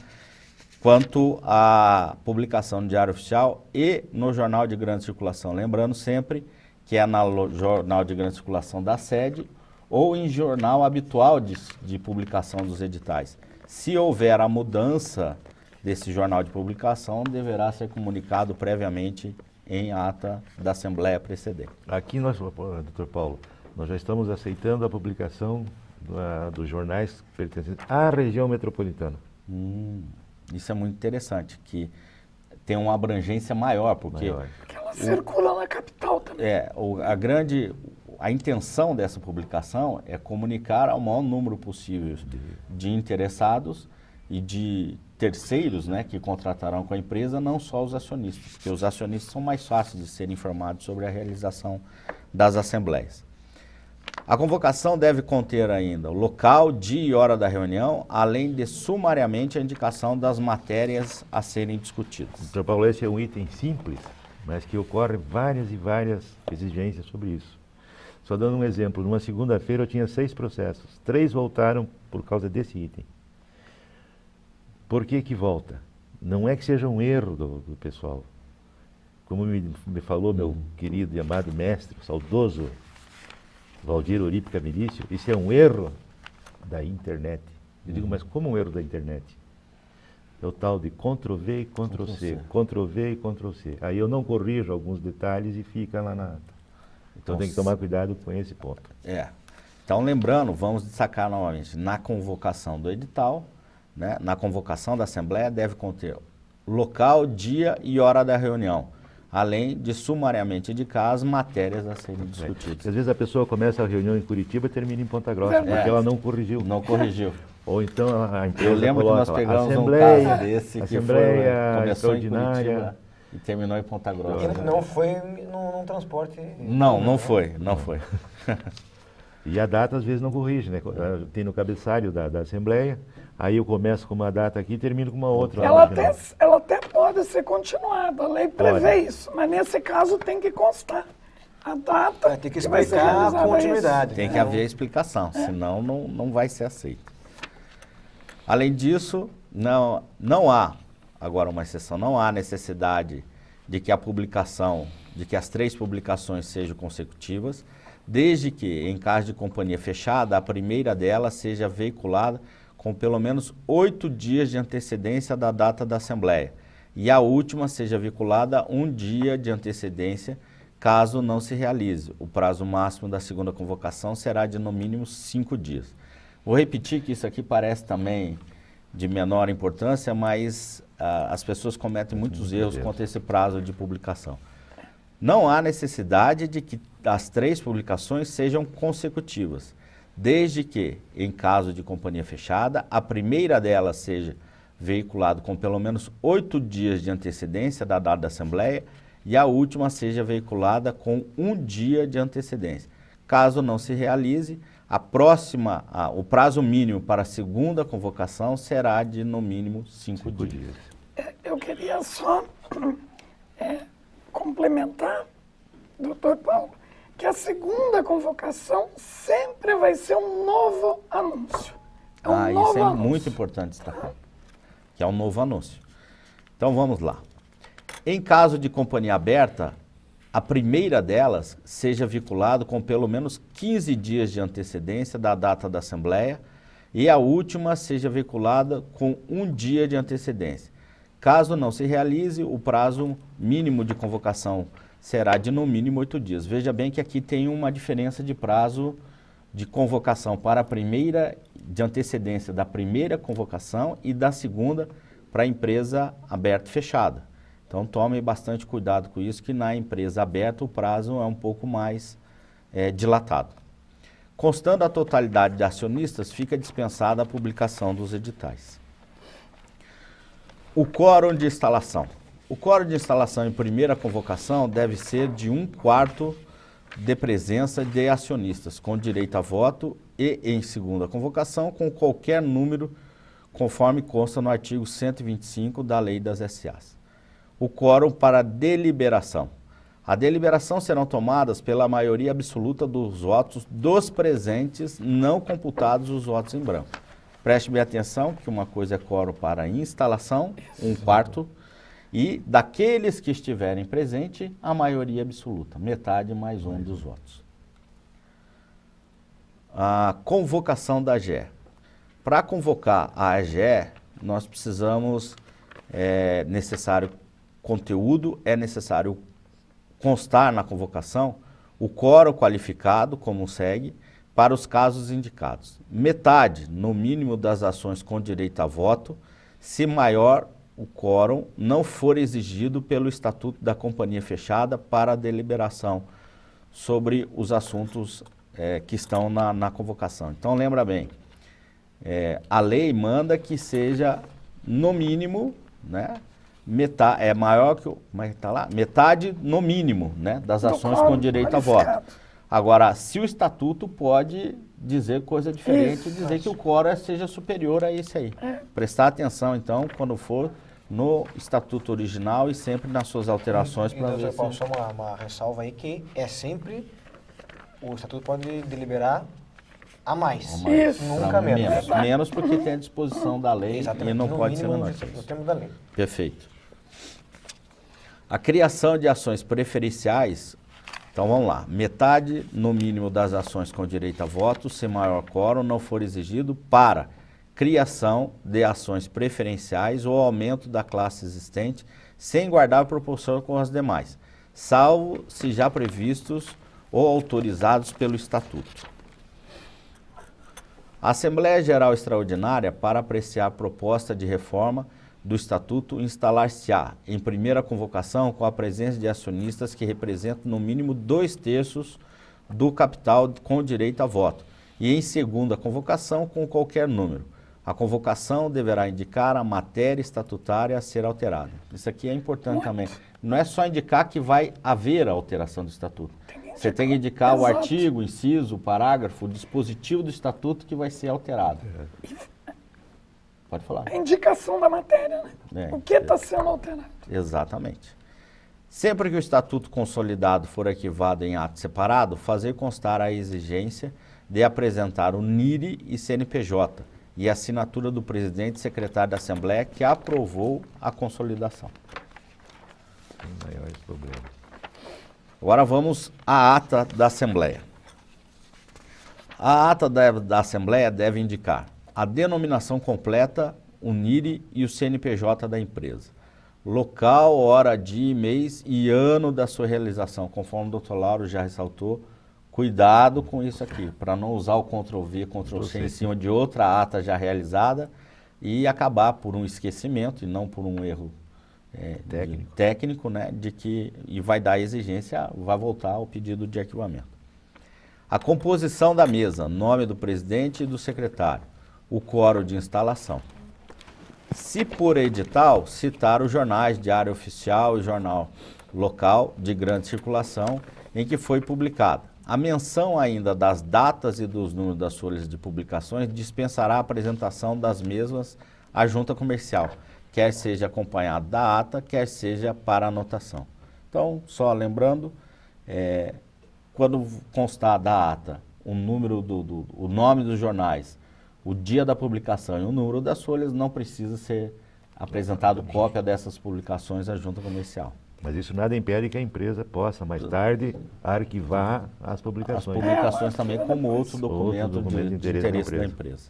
quanto à publicação no Diário Oficial e no Jornal de Grande Circulação. Lembrando sempre que é no Jornal de Grande Circulação da sede ou em jornal habitual de publicação dos editais. Se houver a mudança desse jornal de publicação, deverá ser comunicado previamente em ata da Assembleia precedente. Aqui nós, Dr. Paulo, nós já estamos aceitando a publicação dos jornais pertencentes à região metropolitana. Isso é muito interessante, que tem uma abrangência maior, porque... Porque ela circula na capital também. A intenção dessa publicação é comunicar ao maior número possível de interessados e de terceiros, né, que contratarão com a empresa, não só os acionistas, porque os acionistas são mais fáceis de serem informados sobre a realização das assembleias. A convocação deve conter ainda o local, dia e hora da reunião, além de sumariamente a indicação das matérias a serem discutidas. Então, Paulo, esse é um item simples, mas que ocorre várias e várias exigências sobre isso. Só dando um exemplo, numa segunda-feira eu tinha 6 processos, 3 voltaram por causa desse item. Por que que volta? Não é que seja um erro do pessoal. Como me falou meu querido e amado mestre, saudoso Valdir Uripe Camilício, isso é um erro da internet. Eu digo, mas como um erro da internet? É o tal de Ctrl+V e Ctrl+C, Ctrl+V e Ctrl+C. Aí eu não corrijo alguns detalhes e fica lá na ata. Então tem que tomar cuidado com esse ponto. Então, lembrando, vamos destacar novamente, na convocação do edital, né, na convocação da Assembleia, deve conter local, dia e hora da reunião, além de sumariamente indicar as matérias a serem discutidas. Às vezes a pessoa começa a reunião em Curitiba e termina em Ponta Grossa, porque ela não corrigiu. Não corrigiu. Ou então a empresa Eu lembro que nós pegamos um caso desse que começou em Curitiba e terminou em Ponta Grossa. E não foi num transporte... Não foi. E a data às vezes não corrige, né? Tem no cabeçalho da Assembleia, aí eu começo com uma data aqui e termino com uma outra. Ela até pode ser continuada, a lei prevê isso, mas nesse caso tem que constar a data. Tem que vai ser explicar a realizada continuidade. Tem que haver explicação, senão não vai ser aceito. Além disso, não há, agora uma exceção, não há necessidade de que as 3 publicações sejam consecutivas, desde que, em caso de companhia fechada, a primeira delas seja veiculada com pelo menos 8 dias de antecedência da data da Assembleia e a última seja vinculada 1 dia de antecedência, caso não se realize. O prazo máximo da segunda convocação será de no mínimo 5 dias. Vou repetir que isso aqui parece também de menor importância, mas as pessoas cometem muitos erros quanto a esse prazo de publicação. Não há necessidade de que as 3 publicações sejam consecutivas, desde que, em caso de companhia fechada, a primeira delas seja veiculada com pelo menos 8 dias de antecedência da data da Assembleia e a última seja veiculada com 1 dia de antecedência. Caso não se realize, o prazo mínimo para a segunda convocação será de, no mínimo, 5 dias. Eu queria só complementar, doutor Paulo, que a segunda convocação sempre vai ser um novo anúncio. Isso é muito importante destacar, que é um novo anúncio. Então vamos lá. Em caso de companhia aberta, a primeira delas seja vinculada com pelo menos 15 dias de antecedência da data da Assembleia e a última seja vinculada com 1 dia de antecedência. Caso não se realize, o prazo mínimo de convocação será de no mínimo 8 dias. Veja bem que aqui tem uma diferença de prazo de convocação para a primeira, de antecedência da primeira convocação e da segunda para a empresa aberta e fechada. Então tome bastante cuidado com isso, que na empresa aberta o prazo é um pouco mais dilatado. Constando a totalidade de acionistas, fica dispensada a publicação dos editais. O quórum de instalação. O quórum de instalação em primeira convocação deve ser de 1/4 de presença de acionistas, com direito a voto e, em segunda convocação, com qualquer número, conforme consta no artigo 125 da Lei das SAs. O quórum para deliberação. A deliberação serão tomadas pela maioria absoluta dos votos dos presentes, não computados os votos em branco. Preste bem atenção que uma coisa é quórum para instalação, 1/4, e daqueles que estiverem presentes, a maioria absoluta, metade mais 1 dos votos. A convocação da AGE. Para convocar a AGE, nós precisamos, necessário conteúdo, é necessário constar na convocação o quórum qualificado, como segue, para os casos indicados. Metade, no mínimo, das ações com direito a voto, se maior o quórum não for exigido pelo Estatuto da Companhia Fechada para a deliberação sobre os assuntos que estão na convocação. Então, lembra bem, a lei manda que seja, no mínimo, né, metade, maior que como é que tá lá? Metade, no mínimo, né, das ações com direito a voto. Agora, se o estatuto pode dizer coisa diferente, dizer que o quórum seja superior a esse aí. Prestar atenção, então, quando for no estatuto original e sempre nas suas alterações para ver se... Só uma ressalva aí que sempre o estatuto pode deliberar a mais. Isso. Nunca menos. Menos porque tem a disposição da lei. Exatamente. E não pode ser menor. No termo da lei. Perfeito. A criação de ações preferenciais, então vamos lá, metade no mínimo das ações com direito a voto, se maior quórum não for exigido para criação de ações preferenciais ou aumento da classe existente, sem guardar proporção com as demais, salvo se já previstos ou autorizados pelo Estatuto. A Assembleia Geral Extraordinária, para apreciar a proposta de reforma do Estatuto, instalar-se-á em primeira convocação com a presença de acionistas que representam no mínimo 2/3 do capital com direito a voto, e em segunda convocação com qualquer número. A convocação deverá indicar a matéria estatutária a ser alterada. Isso aqui é importante também. Não é só indicar que vai haver a alteração do Estatuto. Você tem que indicar o artigo, o inciso, o parágrafo, o dispositivo do Estatuto que vai ser alterado. Pode falar. A indicação da matéria, né? O que está sendo alterado. Exatamente. Sempre que o Estatuto consolidado for arquivado em ato separado, fazer constar a exigência de apresentar o NIRI e CNPJ e a assinatura do presidente e secretário da Assembleia que aprovou a consolidação. Sem maiores problemas. Agora vamos à ata da Assembleia. A ata da Assembleia deve indicar a denominação completa, o NIRI e o CNPJ da empresa, local, hora, dia, mês e ano da sua realização, conforme o doutor Lauro já ressaltou. Cuidado com isso aqui, para não usar o Ctrl+V, Ctrl+C em cima de outra ata já realizada e acabar por um esquecimento e não por um erro técnico, né, de que e vai dar exigência, vai voltar ao pedido de arquivamento. A composição da mesa, nome do presidente e do secretário, o quórum de instalação. Se por edital, citar os jornais Diário Oficial e Jornal Local de grande circulação em que foi publicada. A menção ainda das datas e dos números das folhas de publicações dispensará a apresentação das mesmas à junta comercial, quer seja acompanhado da ata, quer seja para anotação. Então, só lembrando, quando constar da ata o número o nome dos jornais, o dia da publicação e o número das folhas, não precisa ser apresentado cópia dessas publicações à junta comercial. Mas isso nada impede que a empresa possa, mais tarde, arquivar as publicações. As publicações também como outro documento de interesse da empresa.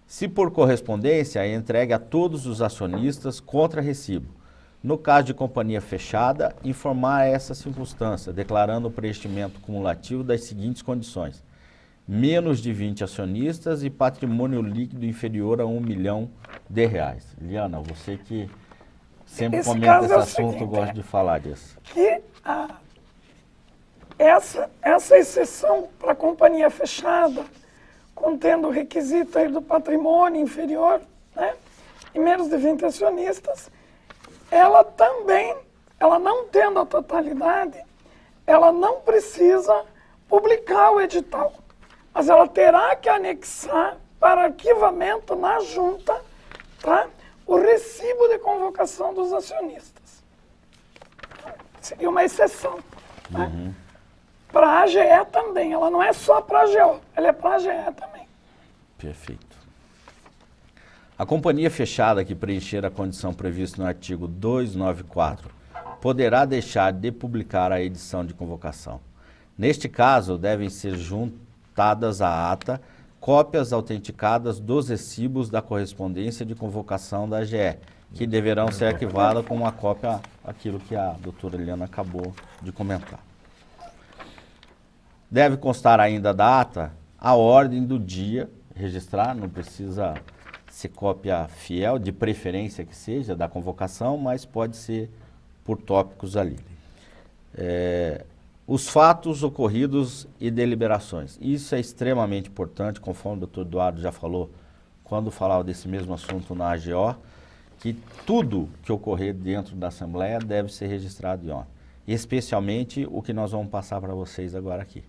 Se por correspondência, é entregue a todos os acionistas contra recibo. No caso de companhia fechada, informar essa circunstância, declarando o preenchimento cumulativo das seguintes condições: menos de 20 acionistas e patrimônio líquido inferior a R$1 milhão. Liana, você que sempre comenta esse assunto, gosta de falar disso. Que essa exceção para companhia fechada, contendo o requisito aí do patrimônio inferior, né, e menos de 20 acionistas, ela também, ela não tendo a totalidade, ela não precisa publicar o edital, mas ela terá que anexar para arquivamento na junta, tá, o recibo de convocação dos acionistas. Seria uma exceção. Né? Para a AGE também, ela não é só para a AGO, ela é para a AGE também. Perfeito. A companhia fechada que preencher a condição prevista no artigo 294 poderá deixar de publicar a edição de convocação. Neste caso, devem ser juntadas à ata cópias autenticadas dos recibos da correspondência de convocação da AGE, que deverão ser arquivadas com uma cópia, aquilo que a doutora Eliana acabou de comentar. Deve constar ainda da ata a ordem do dia, registrar, não precisa ser cópia fiel, de preferência que seja, da convocação, mas pode ser por tópicos ali. Os fatos ocorridos e deliberações. Isso é extremamente importante, conforme o doutor Eduardo já falou quando falava desse mesmo assunto na AGO, que tudo que ocorrer dentro da Assembleia deve ser registrado em ON. Especialmente o que nós vamos passar para vocês agora aqui,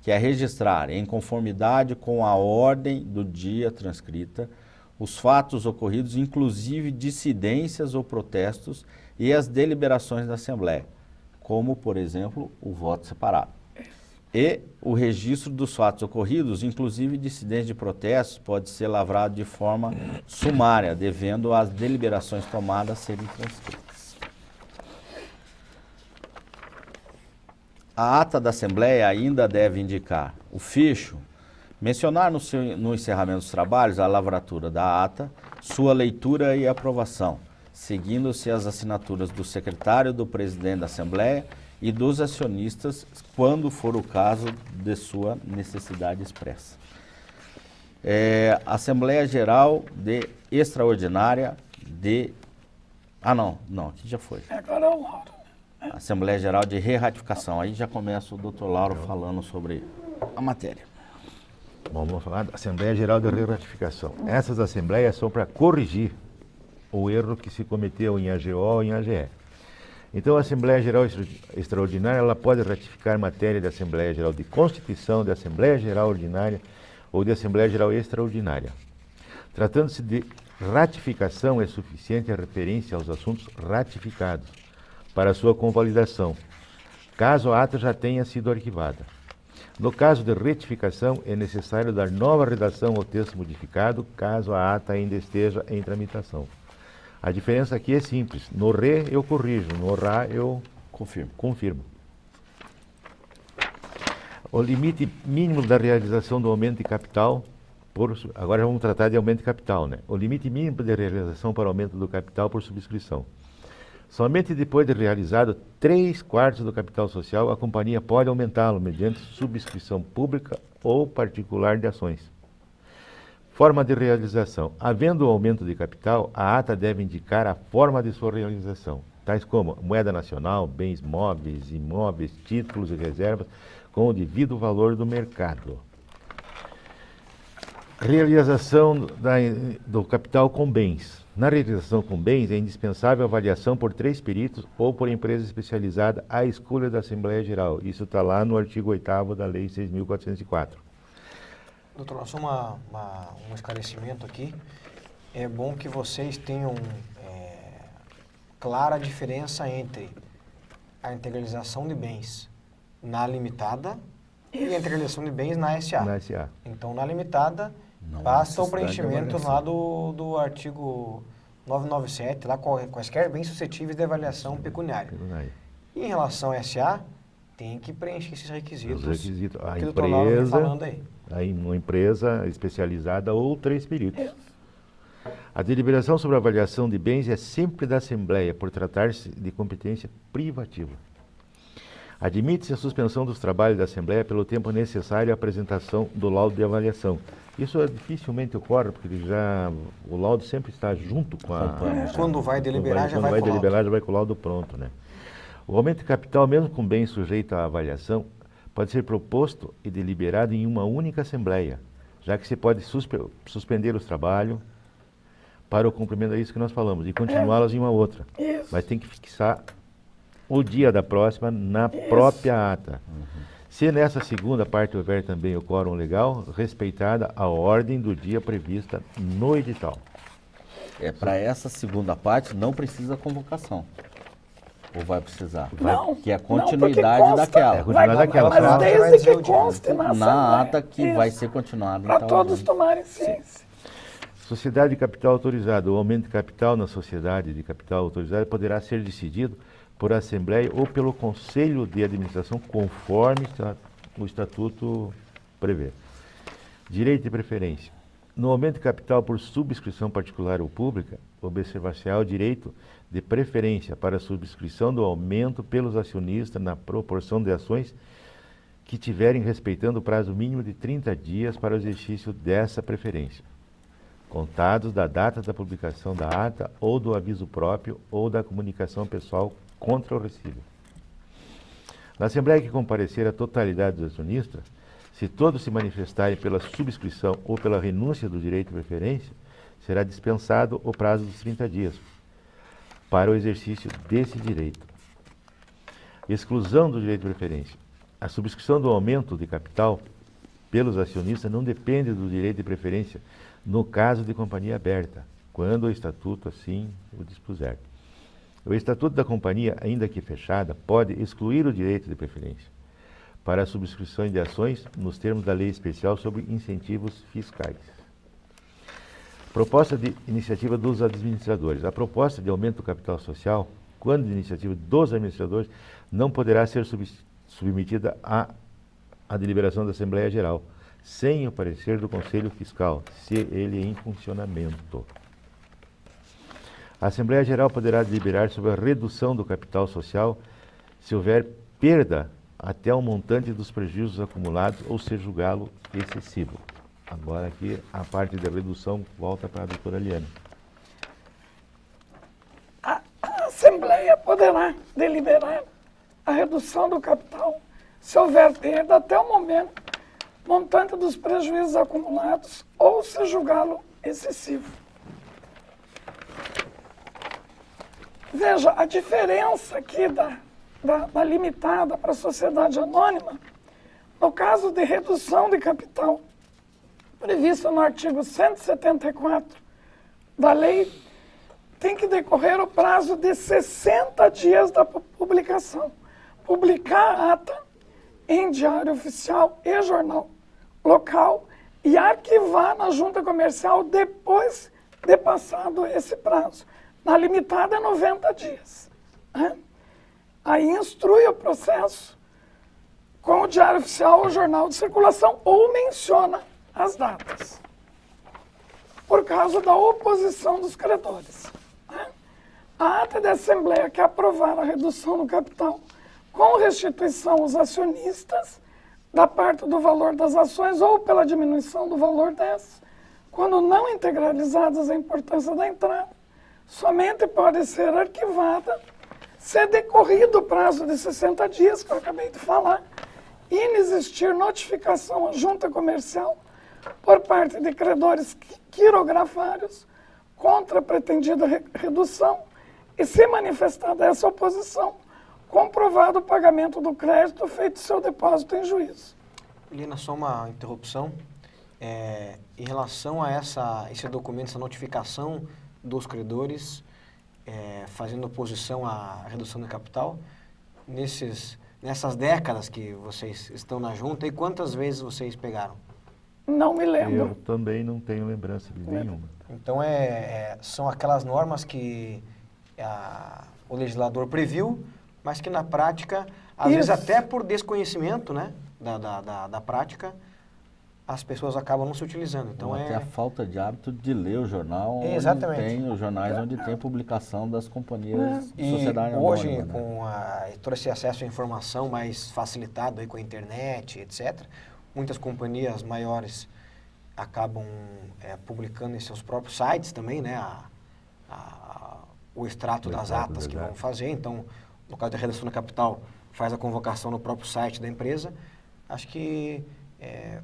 que é registrar em conformidade com a ordem do dia transcrita os fatos ocorridos, inclusive dissidências ou protestos e as deliberações da Assembleia, como, por exemplo, o voto separado. E o registro dos fatos ocorridos, inclusive dissidências de protestos, pode ser lavrado de forma sumária, devendo as deliberações tomadas serem transcritas. A ata da Assembleia ainda deve indicar o ficho, mencionar no encerramento dos trabalhos a lavratura da ata, sua leitura e aprovação, seguindo-se as assinaturas do secretário, do presidente da Assembleia e dos acionistas, quando for o caso de sua necessidade expressa. Assembleia Geral Extraordinária de... Não, aqui já foi. Agora é o Lauro. Assembleia Geral de Reratificação. Aí já começa o doutor Lauro falando sobre a matéria. Bom, vamos falar da Assembleia Geral de Reratificação. Essas assembleias são para corrigir o erro que se cometeu em AGO ou em AGE. Então, a Assembleia Geral Extraordinária ela pode ratificar matéria da Assembleia Geral de Constituição, da Assembleia Geral Ordinária ou de Assembleia Geral Extraordinária. Tratando-se de ratificação, é suficiente a referência aos assuntos ratificados para sua convalidação, caso a ata já tenha sido arquivada. No caso de retificação, é necessário dar nova redação ao texto modificado, caso a ata ainda esteja em tramitação. A diferença aqui é simples. No re eu corrijo, no ra eu confirmo. O limite mínimo da realização do aumento de capital, agora vamos tratar de aumento de capital, né? O limite mínimo de realização para aumento do capital por subscrição. Somente depois de realizado 3/4 do capital social, a companhia pode aumentá-lo mediante subscrição pública ou particular de ações. Forma de realização. Havendo o aumento de capital, a ata deve indicar a forma de sua realização, tais como moeda nacional, bens móveis, imóveis, títulos e reservas, com o devido valor do mercado. Realização do capital com bens. Na realização com bens, é indispensável a avaliação por 3 peritos ou por empresa especializada à escolha da Assembleia Geral. Isso está lá no artigo 8º da Lei 6.404. Doutor, só um esclarecimento aqui. É bom que vocês tenham clara diferença entre a integralização de bens na limitada e a integralização de bens na SA. Na SA. Então, na limitada, basta o preenchimento lá do artigo 997, lá quaisquer bens suscetíveis de avaliação pecuniária. E em relação à SA, tem que preencher esses requisitos. Os requisitos. A que o doutor Lauro vem falando aí. Uma empresa especializada ou 3 peritos. A deliberação sobre a avaliação de bens é sempre da Assembleia, por tratar-se de competência privativa. Admite-se a suspensão dos trabalhos da Assembleia pelo tempo necessário à apresentação do laudo de avaliação. Isso dificilmente ocorre, porque o laudo sempre está junto com a... Quando vai deliberar, já vai com o laudo. Quando vai deliberar, já vai com o laudo pronto, né? O aumento de capital, mesmo com bens sujeitos à avaliação, pode ser proposto e deliberado em uma única Assembleia, já que se pode suspender os trabalhos para o cumprimento disso que nós falamos, e continuá-los em uma outra. Isso. Mas tem que fixar o dia da próxima na própria ata. Se nessa segunda parte houver também o quórum legal, respeitada a ordem do dia prevista no edital. Para essa segunda parte não precisa convocação. Ou vai precisar? Não, que é a não, continuidade porque consta, daquela. É a continuidade daquela. Mas desde que conste na Na Assembleia. ata que vai ser continuada. Para então, todos tomarem ciência. Sociedade de capital autorizada. O aumento de capital na sociedade de capital autorizada poderá ser decidido por Assembleia ou pelo Conselho de Administração, conforme o Estatuto prevê. Direito de preferência. No aumento de capital por subscrição particular ou pública, observar-se-á o direito de preferência para a subscrição do aumento pelos acionistas na proporção de ações que tiverem respeitando o prazo mínimo de 30 dias para o exercício dessa preferência, contados da data da publicação da ata ou do aviso próprio ou da comunicação pessoal contra o recibo. Na Assembleia que comparecer a totalidade dos acionistas, se todos se manifestarem pela subscrição ou pela renúncia do direito de preferência, será dispensado o prazo dos 30 dias para o exercício desse direito. Exclusão do direito de preferência. A subscrição do aumento de capital pelos acionistas não depende do direito de preferência no caso de companhia aberta, quando o estatuto assim o dispuser. O estatuto da companhia, ainda que fechada, pode excluir o direito de preferência para a subscrição de ações nos termos da Lei Especial sobre Incentivos Fiscais. Proposta de iniciativa dos administradores. A proposta de aumento do capital social, quando de iniciativa dos administradores, não poderá ser submetida à deliberação da Assembleia Geral, sem o parecer do Conselho Fiscal, se ele é em funcionamento. A Assembleia Geral poderá deliberar sobre a redução do capital social se houver perda até o montante dos prejuízos acumulados ou se julgá-lo excessivo. Agora aqui a parte da redução volta para a doutora Liane. A Assembleia poderá deliberar a redução do capital se houver perda até o montante dos prejuízos acumulados ou se julgá-lo excessivo. Veja, a diferença aqui da limitada para a sociedade anônima, no caso de redução de capital, previsto no artigo 174 da lei, tem que decorrer o prazo de 60 dias da publicação. Publicar a ata em diário oficial e jornal local e arquivar na junta comercial depois de passado esse prazo. Na limitada é 90 dias. Né? Aí instrui o processo com o diário oficial ou jornal de circulação ou menciona as datas, por causa da oposição dos credores. Né? A ata da Assembleia que aprovar a redução do capital com restituição aos acionistas da parte do valor das ações ou pela diminuição do valor dessas, quando não integralizadas a importância da entrada, somente pode ser arquivada se decorrido o prazo de 60 dias, que eu acabei de falar, e inexistir notificação à junta comercial por parte de credores quirografários contra a pretendida redução e, se manifestada essa oposição, comprovado o pagamento do crédito feito seu depósito em juízo. Helena, só uma interrupção. Em relação a esse documento, essa notificação dos credores, fazendo oposição à redução do capital, nessas décadas que vocês estão na junta, e quantas vezes vocês pegaram? Não me lembro. Eu também não tenho lembrança de nenhuma. Então, são aquelas normas que o legislador previu, mas que na prática, às vezes até por desconhecimento, né, da prática, as pessoas acabam não se utilizando. Então, até a falta de hábito de ler o jornal, exatamente. Onde tem os jornais onde tem publicação das companhias de e sociedade hoje, anônima, com todo esse acesso à informação mais facilitado aí com a internet, etc., muitas companhias maiores acabam publicando em seus próprios sites também, né, o extrato das atas que vão fazer. Então, no caso da redução do capital, faz a convocação no próprio site da empresa. Acho que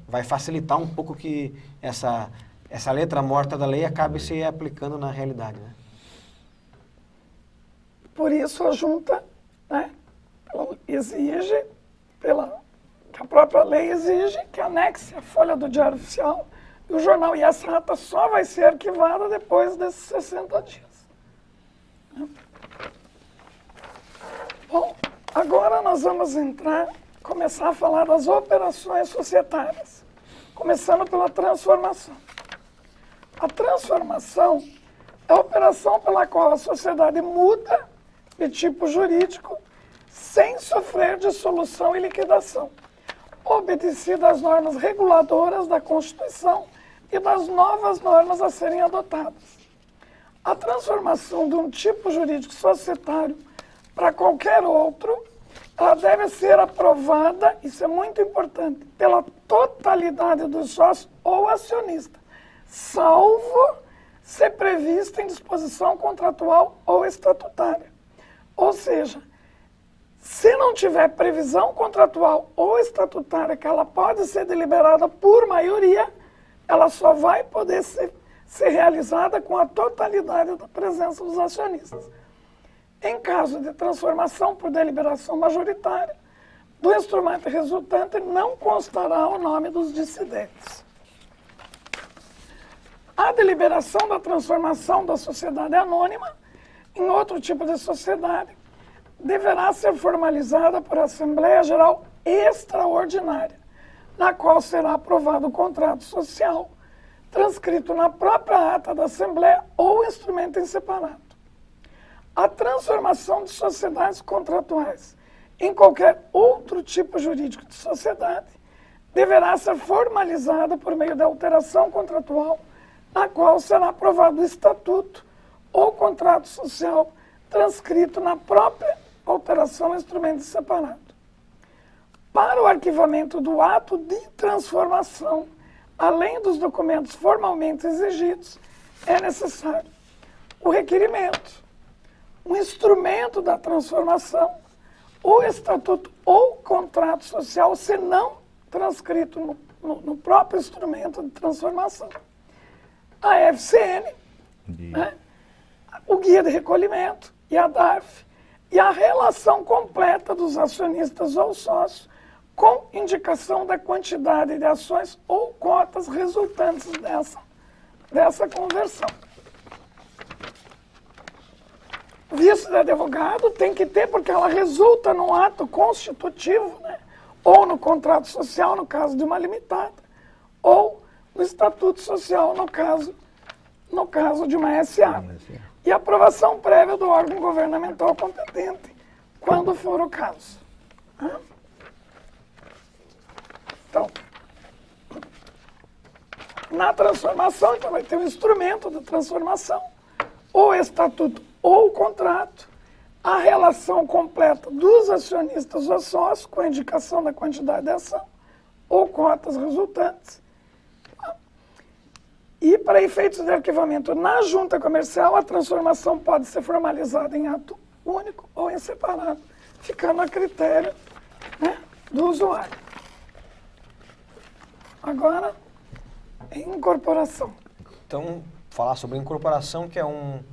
vai facilitar um pouco que essa letra morta da lei acabe se aplicando na realidade, né? Por isso a junta, né, exige, que a própria lei exige que anexe a folha do Diário Oficial e o jornal. E essa ata só vai ser arquivada depois desses 60 dias. Bom, agora nós vamos começar a falar das operações societárias, começando pela transformação. A transformação é a operação pela qual a sociedade muda de tipo jurídico sem sofrer dissolução e liquidação, obedecida às normas reguladoras da Constituição e das novas normas a serem adotadas. A transformação de um tipo jurídico societário para qualquer outro, ela deve ser aprovada, isso é muito importante, pela totalidade dos sócios ou acionista, salvo ser prevista em disposição contratual ou estatutária. Ou seja, se não tiver previsão contratual ou estatutária que ela pode ser deliberada por maioria, ela só vai poder ser realizada com a totalidade da presença dos acionistas. Em caso de transformação por deliberação majoritária, do instrumento resultante não constará o nome dos dissidentes. A deliberação da transformação da sociedade anônima em outro tipo de sociedade deverá ser formalizada por Assembleia Geral Extraordinária, na qual será aprovado o contrato social, transcrito na própria ata da Assembleia ou instrumento em separado. A transformação de sociedades contratuais em qualquer outro tipo jurídico de sociedade deverá ser formalizada por meio da alteração contratual, na qual será aprovado o estatuto ou contrato social transcrito na própria alteração ou instrumento separado. Para o arquivamento do ato de transformação, além dos documentos formalmente exigidos, é necessário o requerimento, um instrumento da transformação, o estatuto ou contrato social, se não transcrito no próprio instrumento de transformação, a FCN, né, o guia de recolhimento e a DARF, e a relação completa dos acionistas ou sócios com indicação da quantidade de ações ou cotas resultantes dessa conversão. Visto de advogado tem que ter, porque ela resulta num ato constitutivo, né? Ou no contrato social, no caso de uma limitada, ou no estatuto social, no caso de uma SA. E aprovação prévia do órgão governamental competente, quando for o caso. Então, na transformação, então vai ter um instrumento de transformação, ou estatuto ou contrato, a relação completa dos acionistas ou sócios com a indicação da quantidade de ação ou cotas resultantes. E para efeitos de arquivamento na junta comercial, a transformação pode ser formalizada em ato único ou em separado, ficando a critério, né, do usuário. Agora, incorporação. Então, falar sobre incorporação, que é um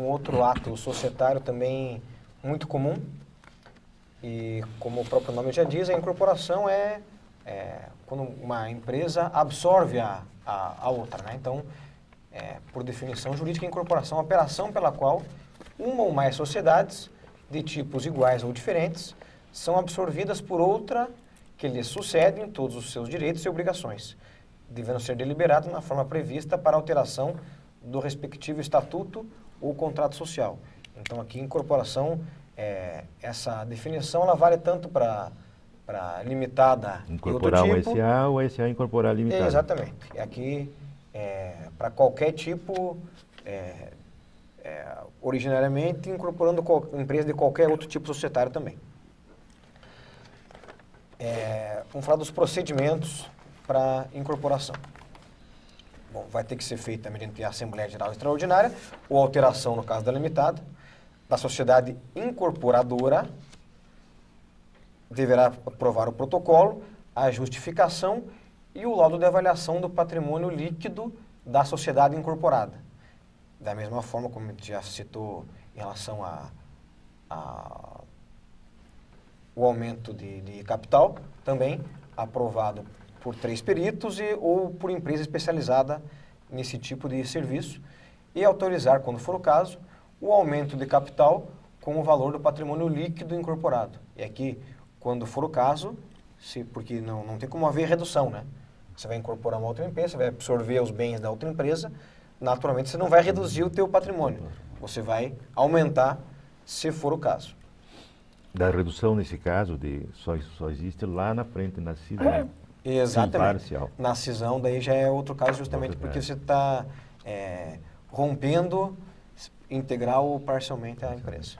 outro ato societário também muito comum. E como o próprio nome já diz, a incorporação é quando uma empresa absorve a outra, né? Então, por definição jurídica, a incorporação é uma operação pela qual uma ou mais sociedades de tipos iguais ou diferentes são absorvidas por outra que lhes sucede em todos os seus direitos e obrigações, devendo ser deliberado na forma prevista para alteração do respectivo estatuto ou contrato social. Então, aqui, incorporação, essa definição, ela vale tanto para limitada incorporar e outro tipo, um SA ou SA incorporar limitada. Exatamente. E aqui, para qualquer tipo, originariamente, incorporando empresa de qualquer outro tipo societário também. Vamos falar dos procedimentos para incorporação. Bom, vai ter que ser feita mediante a Assembleia Geral Extraordinária, ou alteração, no caso da limitada, da sociedade incorporadora, deverá aprovar o protocolo, a justificação e o laudo de avaliação do patrimônio líquido da sociedade incorporada. Da mesma forma como a gente já citou em relação o aumento de capital, também aprovado por 3 peritos ou por empresa especializada nesse tipo de serviço, e autorizar, quando for o caso, o aumento de capital com o valor do patrimônio líquido incorporado. E aqui, quando for o caso, porque não tem como haver redução, né? Você vai incorporar uma outra empresa, você vai absorver os bens da outra empresa, naturalmente você não vai reduzir o teu patrimônio, você vai aumentar se for o caso. Da redução, nesse caso, só existe lá na frente, na cisão. Exatamente. Parcial. Na cisão, daí já é outro caso, justamente porque você está rompendo integral ou parcialmente a empresa.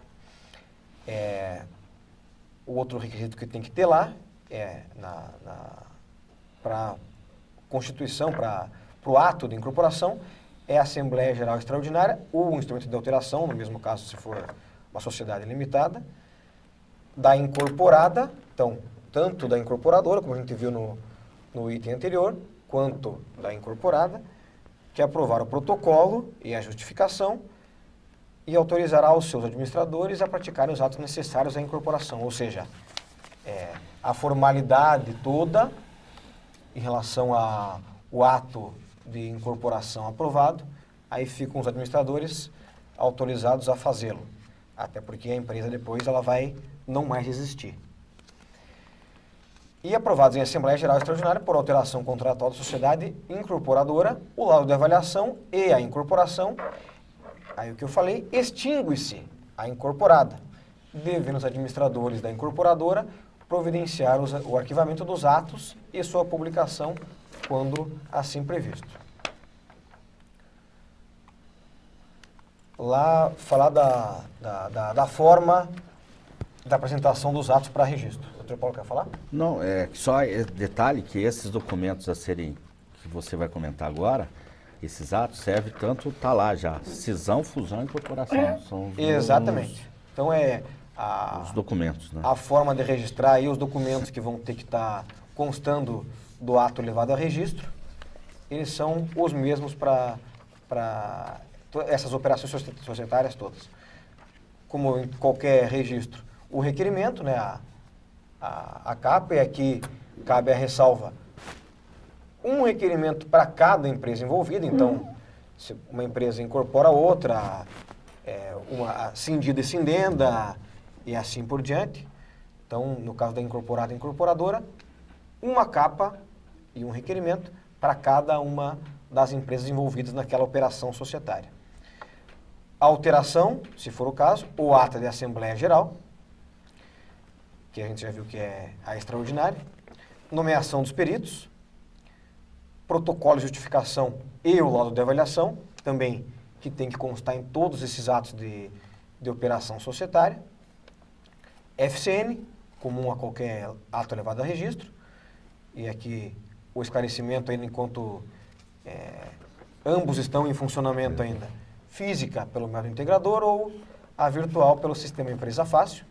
O outro requisito que tem que ter lá para constituição, para o ato de incorporação, é a Assembleia Geral Extraordinária ou um instrumento de alteração, no mesmo caso se for uma sociedade limitada, da incorporada, então, tanto da incorporadora, como a gente viu no item anterior, quanto da incorporada, que aprovar o protocolo e a justificação e autorizará os seus administradores a praticarem os atos necessários à incorporação, ou seja, a formalidade toda em relação ao ato de incorporação aprovado, aí ficam os administradores autorizados a fazê-lo, até porque a empresa depois ela vai não mais existir. E aprovados em Assembleia Geral Extraordinária por alteração contratual da sociedade incorporadora, o laudo de avaliação e a incorporação, aí o que eu falei, extingue-se a incorporada, devendo os administradores da incorporadora providenciar o arquivamento dos atos e sua publicação quando assim previsto. Lá, falar da forma da apresentação dos atos para registro. O Dr. Paulo quer falar? Não, só detalhe que esses documentos que você vai comentar agora, esses atos servem tanto, tá lá já, cisão, fusão e incorporação. São Exatamente. Então os documentos, né? A forma de registrar e os documentos que vão ter que estar constando do ato levado a registro, eles são os mesmos para essas operações societárias todas. Como em qualquer registro, o requerimento, né, a capa, e aqui cabe a ressalva, um requerimento para cada empresa envolvida, então, se uma empresa incorpora outra, uma cindida e cindenda, e assim por diante. Então, no caso da incorporada e incorporadora, uma capa e um requerimento para cada uma das empresas envolvidas naquela operação societária. A alteração, se for o caso, ou ata de Assembleia Geral, que a gente já viu que é a extraordinária, nomeação dos peritos, protocolo de justificação e o laudo de avaliação, também que tem que constar em todos esses atos de operação societária, FCN, comum a qualquer ato levado a registro, e aqui o esclarecimento ainda enquanto ambos estão em funcionamento ainda, física pelo método integrador ou a virtual pelo sistema Empresa Fácil,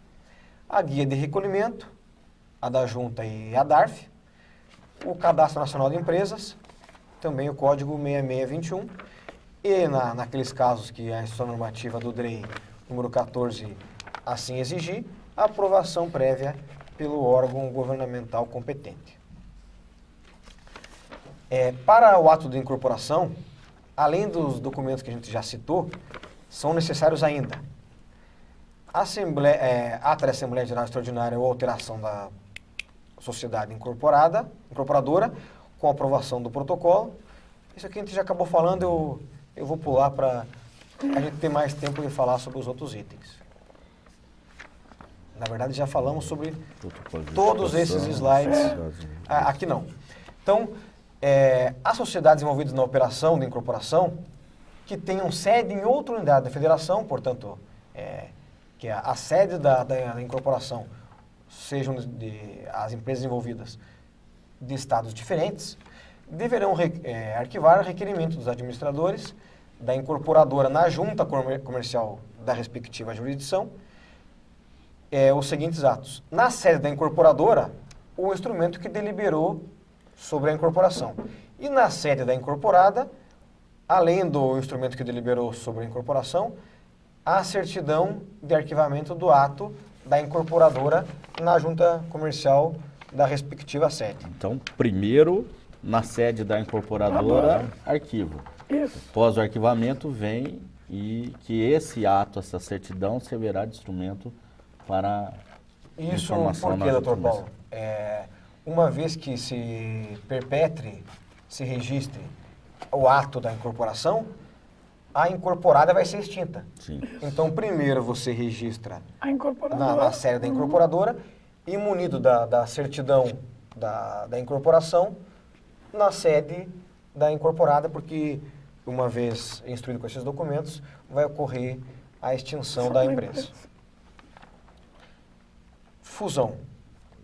a guia de recolhimento, a da Junta e a DARF, o Cadastro Nacional de Empresas, também o Código 6621, e naqueles casos que a Instituição Normativa do DREI número 14 assim exigir, a aprovação prévia pelo órgão governamental competente. Para o ato de incorporação, além dos documentos que a gente já citou, são necessários ainda ata da Assembleia Geral Extraordinária ou alteração da sociedade incorporadora, com aprovação do protocolo. Isso aqui a gente já acabou falando, eu vou pular para a gente ter mais tempo de falar sobre os outros itens. Na verdade, já falamos sobre todos esses slides. Aqui não. Então, as sociedades envolvidas na operação de incorporação que tenham sede em outra unidade da federação, portanto, que a sede da incorporação sejam as empresas envolvidas de estados diferentes, deverão arquivar requerimento dos administradores da incorporadora na junta comercial da respectiva jurisdição, os seguintes atos. Na sede da incorporadora, o instrumento que deliberou sobre a incorporação. E na sede da incorporada, além do instrumento que deliberou sobre a incorporação, a certidão de arquivamento do ato da incorporadora na junta comercial da respectiva sede. Então, primeiro, na sede da incorporadora, arquivo. Isso. Após o arquivamento, vem e que esse ato, essa certidão, servirá de instrumento para Isso informação por quê, na doutor junta Paulo? Uma vez que se perpetre, se registre o ato da incorporação, a incorporada vai ser extinta. Sim. Então, primeiro você registra A incorporadora. na sede da incorporadora e munido da certidão da incorporação na sede da incorporada, porque uma vez instruído com esses documentos, vai ocorrer a extinção da empresa. Fusão.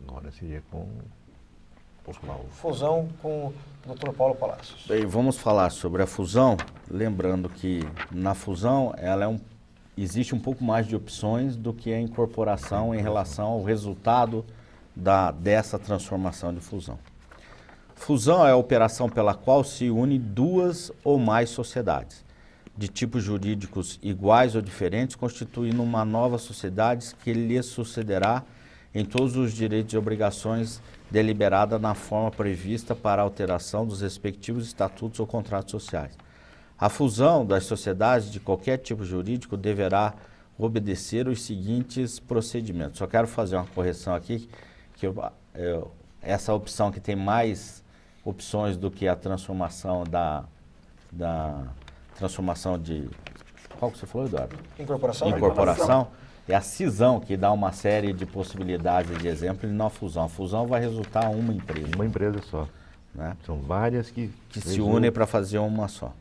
Agora seria com o Paulo. Fusão com o Dr. Paulo Palacios. Bem, vamos falar sobre a fusão, lembrando que na fusão existe um pouco mais de opções do que a incorporação em relação ao resultado dessa transformação de fusão. Fusão é a operação pela qual se une duas ou mais sociedades, de tipos jurídicos iguais ou diferentes, constituindo uma nova sociedade que lhes sucederá em todos os direitos e obrigações deliberada na forma prevista para a alteração dos respectivos estatutos ou contratos sociais. A fusão das sociedades de qualquer tipo jurídico deverá obedecer os seguintes procedimentos. Só quero fazer uma correção aqui, que essa opção que tem mais opções do que a transformação da transformação de... Qual que você falou, Eduardo? Incorporação? Incorporação. É a cisão que dá uma série de possibilidades de exemplo e não a fusão. A fusão vai resultar em uma empresa. Uma empresa só. Né? São várias que Se unem para fazer uma só.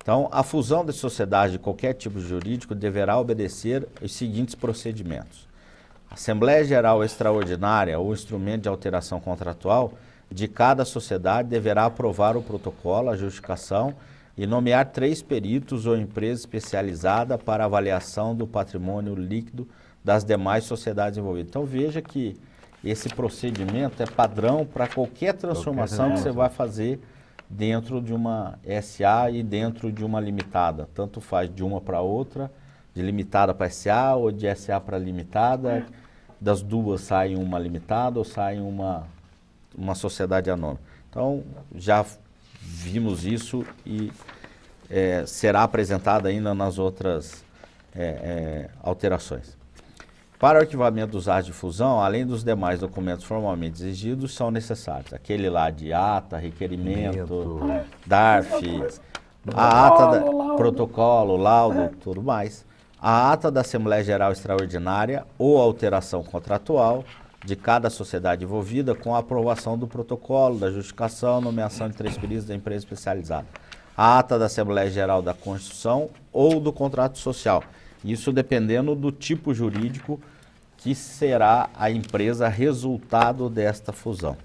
Então, a fusão de sociedades de qualquer tipo jurídico deverá obedecer os seguintes procedimentos. Assembleia Geral Extraordinária ou instrumento de alteração contratual de cada sociedade deverá aprovar o protocolo, a justificação e nomear 3 peritos ou empresa especializada para avaliação do patrimônio líquido das demais sociedades envolvidas. Então veja que esse procedimento é padrão para qualquer transformação que você vai fazer dentro de uma SA e dentro de uma limitada. Tanto faz de uma para outra, de limitada para SA ou de SA para limitada. Das duas sai uma limitada ou sai uma sociedade anônima. Então já vimos isso e será apresentado ainda nas outras alterações. Para o arquivamento dos atos de fusão, além dos demais documentos formalmente exigidos, são necessários aquele lá de ata, requerimento, DARF, a ata da protocolo, laudo, tudo mais, a ata da Assembleia Geral Extraordinária ou alteração contratual de cada sociedade envolvida com a aprovação do protocolo, da justificação, nomeação de 3 peritos da empresa especializada. A ata da Assembleia Geral da Constituição ou do contrato social. Isso dependendo do tipo jurídico que será a empresa resultado desta fusão.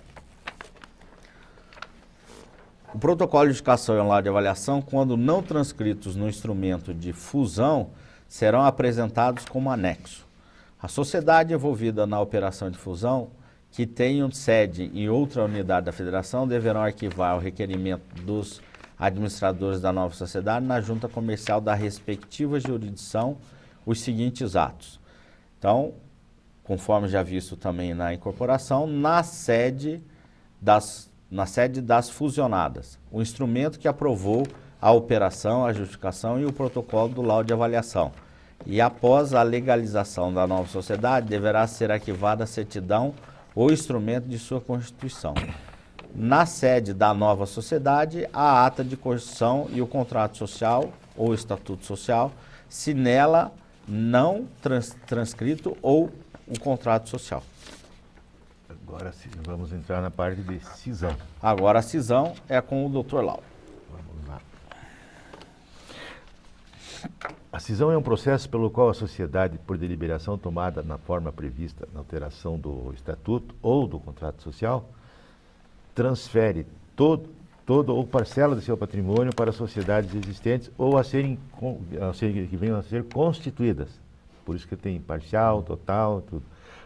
O protocolo de justificação e o laudo de avaliação, quando não transcritos no instrumento de fusão, serão apresentados como anexo. A sociedade envolvida na operação de fusão, que tenham sede em outra unidade da federação, deverão arquivar o requerimento dos administradores da nova sociedade na junta comercial da respectiva jurisdição os seguintes atos. Então, conforme já visto também na incorporação, na sede das fusionadas, o instrumento que aprovou a operação, a justificação e o protocolo do laudo de avaliação. E após a legalização da nova sociedade, deverá ser arquivada a certidão ou instrumento de sua constituição. Na sede da nova sociedade, a ata de constituição e o contrato social ou estatuto social, se nela não transcrito ou o contrato social. Agora vamos entrar na parte de cisão. Agora a cisão é com o Dr. Lauro. Vamos lá. A cisão é um processo pelo qual a sociedade, por deliberação tomada na forma prevista na alteração do estatuto ou do contrato social, transfere todo ou parcela de seu patrimônio para sociedades existentes ou que venham a ser constituídas. Por isso que tem parcial, total, tudo.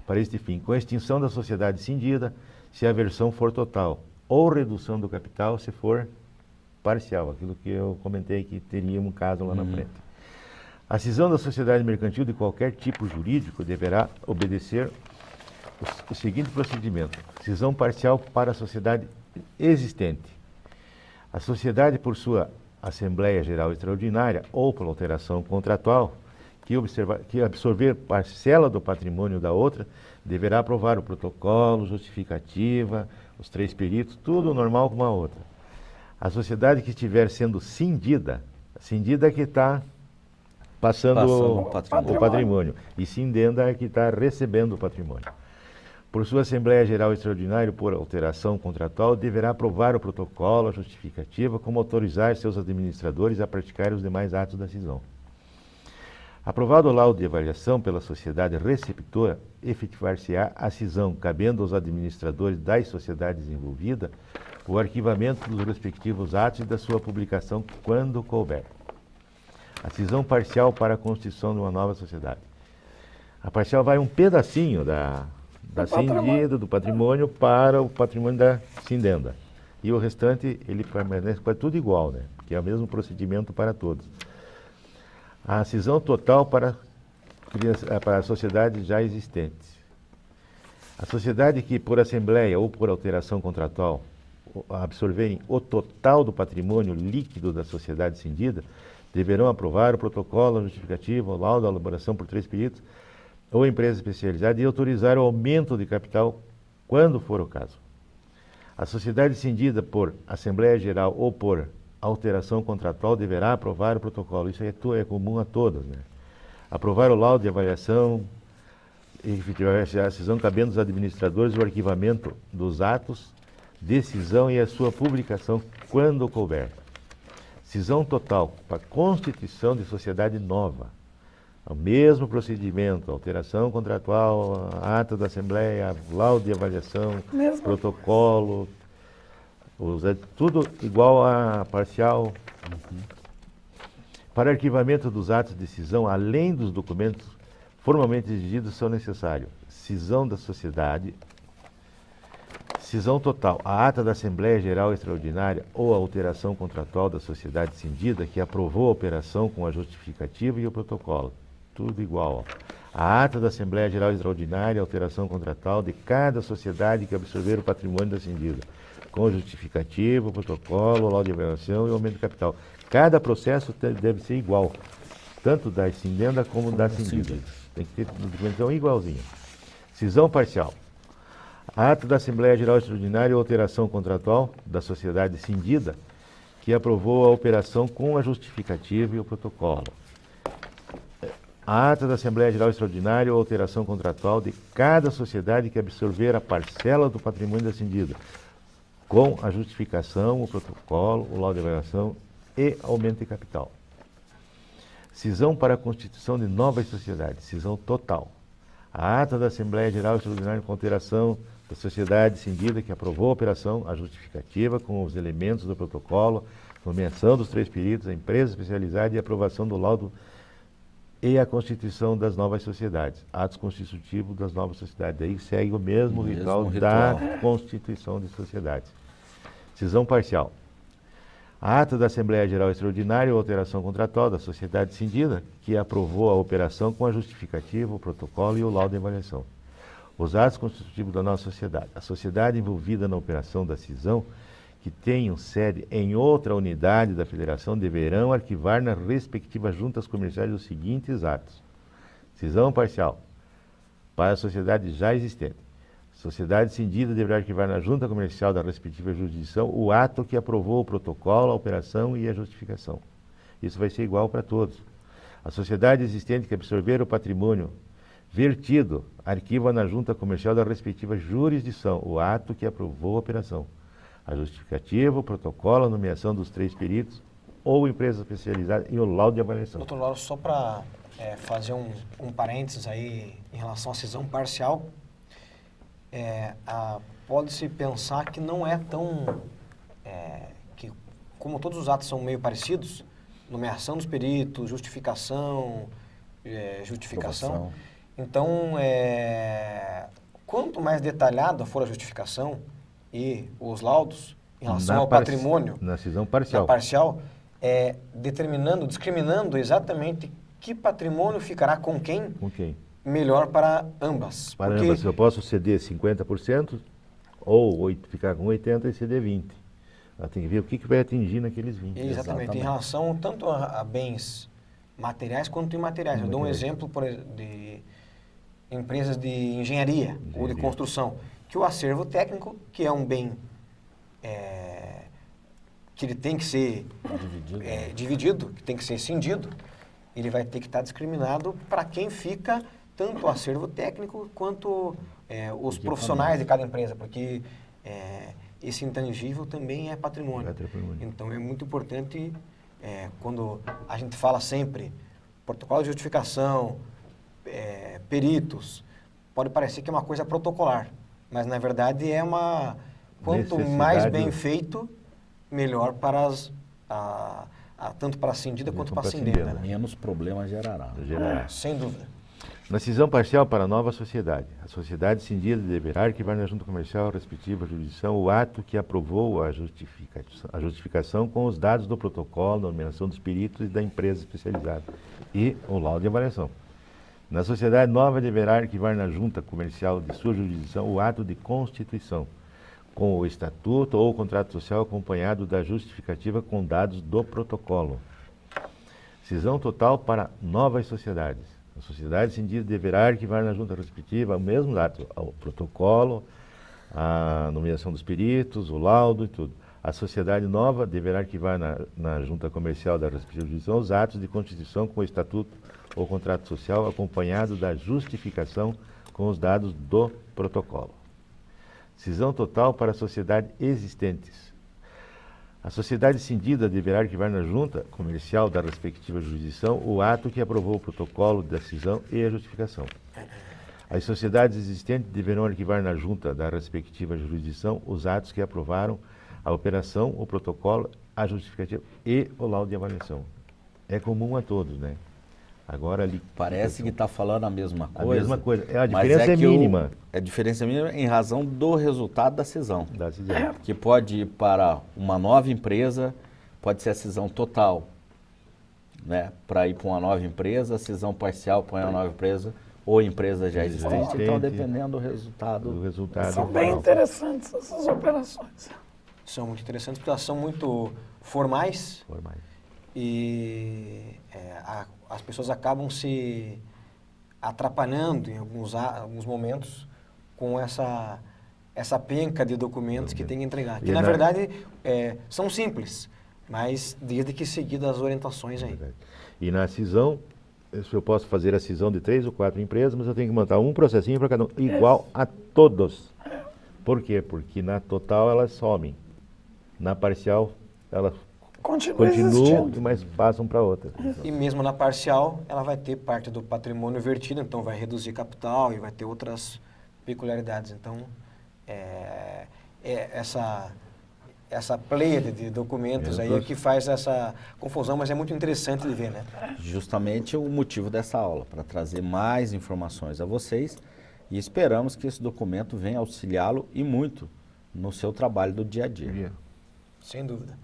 Para este fim, com a extinção da sociedade cindida, se a versão for total, ou redução do capital se for parcial, aquilo que eu comentei que teria um caso lá na frente. A cisão da sociedade mercantil de qualquer tipo jurídico deverá obedecer o seguinte procedimento: cisão parcial para a sociedade existente. A sociedade, por sua Assembleia Geral Extraordinária ou por alteração contratual, que absorver parcela do patrimônio da outra, deverá aprovar o protocolo, justificativa, os 3 peritos, tudo normal como a outra. A sociedade que estiver sendo cindida é que está passando o patrimônio, e cindenda é que está recebendo o patrimônio. Por sua Assembleia Geral Extraordinária, por alteração contratual, deverá aprovar o protocolo, a justificativa, como autorizar seus administradores a praticar os demais atos da cisão. Aprovado o laudo de avaliação pela sociedade receptora, efetivar-se-á a cisão, cabendo aos administradores das sociedades envolvidas o arquivamento dos respectivos atos e da sua publicação quando couber. A cisão parcial para a constituição de uma nova sociedade. A parcial vai um pedacinho da cindida, do patrimônio, para o patrimônio da cindenda. e o restante ele permanece quase tudo igual, né? Porque é o mesmo procedimento para todos. A cisão total para sociedades já existentes. A sociedade que, por assembleia ou por alteração contratual, absorverem o total do patrimônio líquido da sociedade cindida, deverão aprovar o protocolo, a justificativa, o laudo, a elaboração por 3 peritos ou empresa especializada e autorizar o aumento de capital quando for o caso. A sociedade cindida por Assembleia Geral ou por alteração contratual deverá aprovar o protocolo. Isso é comum a todos, né? Aprovar o laudo de avaliação e efetivar a cisão cabendo aos administradores o arquivamento dos atos, decisão e a sua publicação quando couber. Cisão total para constituição de sociedade nova. O mesmo procedimento, alteração contratual, ata da Assembleia, laudo de avaliação, protocolo, tudo igual a parcial. Para arquivamento dos atos de cisão, além dos documentos formalmente exigidos, são necessários cisão da sociedade, cisão total, a ata da Assembleia Geral Extraordinária ou a alteração contratual da sociedade cindida que aprovou a operação com a justificativa e o protocolo. Tudo igual. A ata da Assembleia Geral Extraordinária, alteração contratual de cada sociedade que absorver o patrimônio da cindida, com justificativo, protocolo, laudo de avaliação e aumento de capital. Cada processo deve ser igual, tanto da cindenda como da cindida. Tem que ter documentação igualzinha. Cisão parcial. Ato da Assembleia Geral Extraordinária ou alteração contratual da sociedade cindida que aprovou a operação com a justificativa e o protocolo. A ata da Assembleia Geral Extraordinária ou alteração contratual de cada sociedade que absorver a parcela do patrimônio da cindida, com a justificação, o protocolo, o laudo de avaliação e aumento de capital. Cisão para a constituição de novas sociedades, cisão total. A ata da Assembleia Geral Extraordinária com alteração da sociedade cindida que aprovou a operação, a justificativa com os elementos do protocolo, nomeação dos 3 peritos, a empresa especializada e aprovação do laudo e a constituição das novas sociedades, atos constitutivos das novas sociedades. Daí segue o mesmo ritual da constituição de sociedades. Cisão parcial. A ata da Assembleia Geral Extraordinária ou alteração contratual da sociedade cindida que aprovou a operação com a justificativa, o protocolo e o laudo de avaliação. Os atos constitutivos da nossa sociedade. A sociedade envolvida na operação da cisão que tenham sede em outra unidade da federação deverão arquivar nas respectivas juntas comerciais os seguintes atos. Cisão parcial para a sociedade já existente. Sociedade cindida deverá arquivar na junta comercial da respectiva jurisdição o ato que aprovou o protocolo, a operação e a justificação. Isso vai ser igual para todos. A sociedade existente que absorver o patrimônio vertido arquiva na junta comercial da respectiva jurisdição o ato que aprovou a operação, a justificativa, o protocolo, a nomeação dos 3 peritos ou empresa especializada e o laudo de avaliação. Doutor Lauro, só para fazer um parênteses aí em relação à cisão parcial, pode-se pensar que não é tão... que como todos os atos são meio parecidos, nomeação dos peritos, justificação, então, quanto mais detalhada for a justificação e os laudos em relação ao patrimônio... Na cisão parcial. Na parcial, discriminando exatamente que patrimônio ficará com quem? Com quem? Melhor para ambas. Para ambas, eu posso ceder 50% ou ficar com 80% e ceder 20%. Ela tem que ver o que vai atingir naqueles 20%. Exatamente, em relação tanto a bens materiais quanto imateriais. Eu dou um exemplo de empresas de engenharia ou de construção, que o acervo técnico, que é um bem que ele tem que ser dividido, que tem que ser cindido, ele vai ter que estar discriminado para quem fica tanto o acervo técnico quanto os profissionais de cada empresa, porque esse intangível também é patrimônio. Então é muito importante, quando a gente fala sempre protocolo de justificação, peritos, pode parecer que é uma coisa protocolar, mas na verdade é uma... Quanto mais bem feito, melhor para tanto para a cindida quanto para a cindenda. Menos problemas gerará. Sem dúvida. Na cisão parcial para a nova sociedade, a sociedade cindida deverá arquivar na junta comercial respectiva jurisdição o ato que aprovou a justificação com os dados do protocolo, da nomeação dos peritos e da empresa especializada e o laudo de avaliação. Na sociedade nova deverá arquivar na junta comercial de sua jurisdição o ato de constituição, com o estatuto ou o contrato social acompanhado da justificativa com dados do protocolo. Cisão total para novas sociedades. A sociedade cindida deverá arquivar na junta respectiva o mesmo ato, o protocolo, a nomeação dos peritos, o laudo e tudo. A sociedade nova deverá arquivar na junta comercial da respectiva jurisdição os atos de constituição com o estatuto ou contrato social acompanhado da justificação com os dados do protocolo. Cisão total para a sociedade existentes. A sociedade cindida deverá arquivar na junta comercial da respectiva jurisdição o ato que aprovou o protocolo da cisão e a justificação. As sociedades existentes deverão arquivar na junta da respectiva jurisdição os atos que aprovaram a operação, o protocolo, a justificativa e o laudo de avaliação. É comum a todos, né? Agora ali Parece que está falando a mesma coisa. A mesma coisa. A mas diferença é que mínima. A diferença é mínima em razão do resultado da cisão. Da cisão. Que pode ir para uma nova empresa, pode ser a cisão total, né? Para ir para uma nova empresa, a cisão parcial para uma nova empresa, ou empresa já existente. Então, dependendo do resultado. São bem interessantes essas operações. São muito interessantes porque elas são muito formais. Formais. E as pessoas acabam se atrapalhando em alguns momentos com essa penca de documentos que tem que entregar. Que, na verdade, são simples, mas desde que seguidas as orientações aí. E na cisão, eu posso fazer a cisão de 3 ou 4 empresas, mas eu tenho que montar um processinho para cada um, igual a todos. Por quê? Porque na total elas somem. Na parcial, elas continuam, mas passam para outra. E mesmo na parcial, ela vai ter parte do patrimônio vertido, então vai reduzir capital e vai ter outras peculiaridades. Então, essa pleia de documentos aí é que faz essa confusão, mas é muito interessante de ver, né? Justamente o motivo dessa aula, para trazer mais informações a vocês, e esperamos que esse documento venha auxiliá-lo e muito no seu trabalho do dia a dia. Sem dúvida.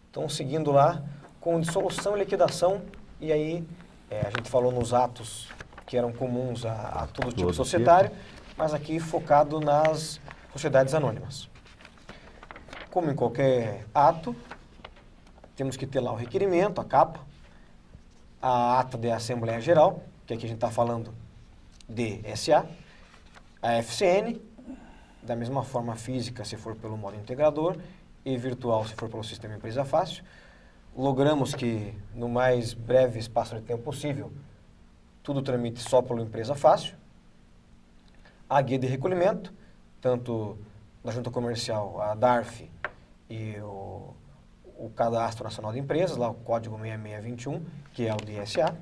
Então, seguindo lá, com dissolução e liquidação, e aí a gente falou nos atos que eram comuns a todo tipo societário, mas aqui focado nas sociedades anônimas. Como em qualquer ato, temos que ter lá o requerimento, a capa, a ata de Assembleia Geral, que aqui a gente está falando de SA, a FCN, da mesma forma física, se for pelo modo integrador, e virtual, se for pelo sistema Empresa Fácil. Logramos que, no mais breve espaço de tempo possível, tudo tramite só pelo Empresa Fácil. A guia de recolhimento, tanto da Junta Comercial, a DARF e o Cadastro Nacional de Empresas, lá o código 6621, que é o DSA.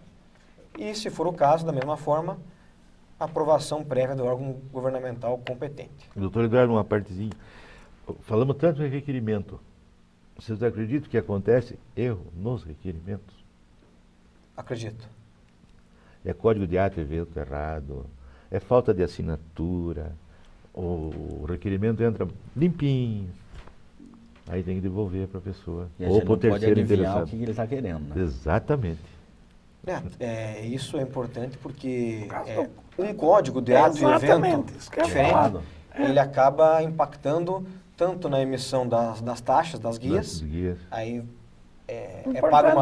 E, se for o caso, da mesma forma, a aprovação prévia do órgão governamental competente. Doutor Eduardo, uma partezinha. Falamos tanto em requerimento. Vocês acreditam que acontece erro nos requerimentos? Acredito. É código de ato e evento errado, é falta de assinatura, o requerimento entra limpinho, aí tem que devolver para a pessoa. E a ou gente para o não pode terceiro adivinhar interessado. o que ele está querendo, né? Exatamente. Isso é importante porque um código de ato e evento diferente, ele acaba impactando tanto na emissão das taxas, das guias, aí paga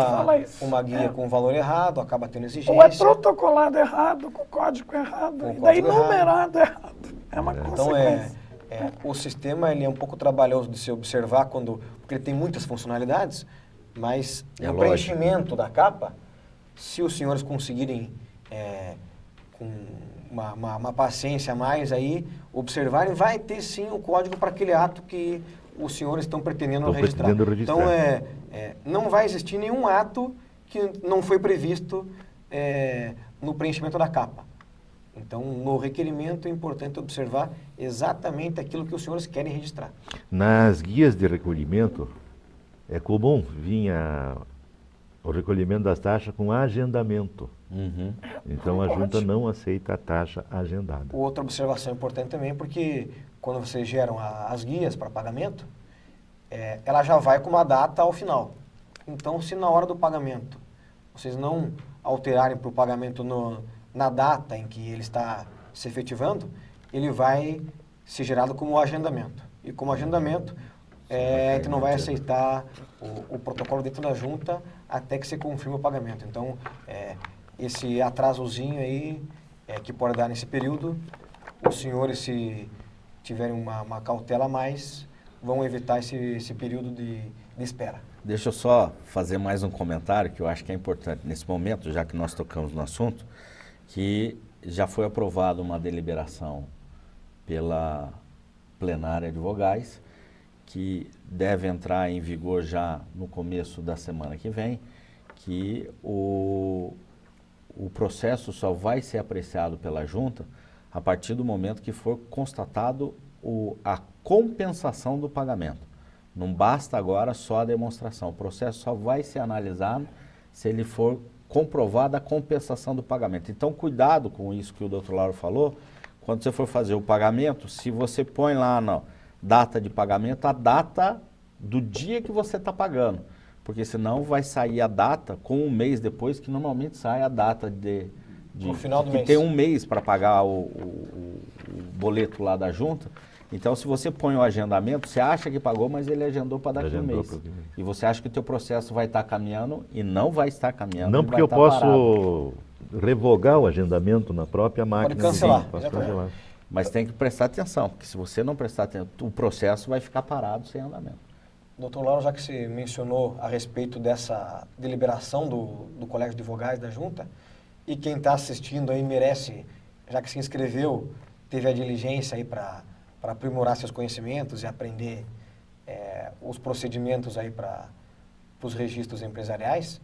uma guia com valor errado, acaba tendo exigência. Ou é protocolado errado, com código errado, e daí numerado errado. É uma consequência. Então, o sistema ele é um pouco trabalhoso de se observar, porque ele tem muitas funcionalidades, mas no preenchimento da capa, se os senhores conseguirem, com uma paciência a mais aí, observarem, vai ter sim o código para aquele ato que os senhores estão pretendendo registrar. Então, não vai existir nenhum ato que não foi previsto no preenchimento da capa. Então, no requerimento é importante observar exatamente aquilo que os senhores querem registrar. Nas guias de recolhimento, é comum vir o recolhimento das taxas com agendamento. Uhum. Então a junta não aceita a taxa agendada. Outra observação importante também, porque quando vocês geram as guias para pagamento, ela já vai com uma data ao final. Então, se na hora do pagamento vocês não alterarem para o pagamento na data em que ele está se efetivando, ele vai ser gerado como agendamento. E como agendamento, a gente não vai aceitar o protocolo dentro da junta até que se confirme o pagamento. Então, esse atrasozinho aí, que pode dar nesse período, os senhores, se tiverem uma cautela a mais, vão evitar esse período de espera. Deixa eu só fazer mais um comentário que eu acho que é importante nesse momento, já que nós tocamos no assunto, que já foi aprovada uma deliberação pela plenária de vogais, que deve entrar em vigor já no começo da semana que vem, que o processo só vai ser apreciado pela junta a partir do momento que for constatado a compensação do pagamento. Não basta agora só a demonstração. O processo só vai ser analisado se ele for comprovada a compensação do pagamento. Então, cuidado com isso que o Dr. Lauro falou. Quando você for fazer o pagamento, se você põe lá na data de pagamento, a data do dia que você está pagando. Porque senão vai sair a data com um mês depois, que normalmente sai a data no final do que mês. tem um mês para pagar o boleto lá da junta. Então, se você põe o agendamento, você acha que pagou, mas ele agendou para daqui a um mês. E você acha que o teu processo vai estar caminhando e não vai estar caminhando. Não, porque eu posso revogar o agendamento na própria máquina. Pode cancelar. Posso cancelar. Mas tem que prestar atenção, porque se você não prestar atenção, o processo vai ficar parado sem andamento. Doutor Lauro, já que você mencionou a respeito dessa deliberação do Colégio de Vogais da Junta, e quem está assistindo aí merece, já que se inscreveu, teve a diligência aí para aprimorar seus conhecimentos e aprender os procedimentos aí para os registros empresariais,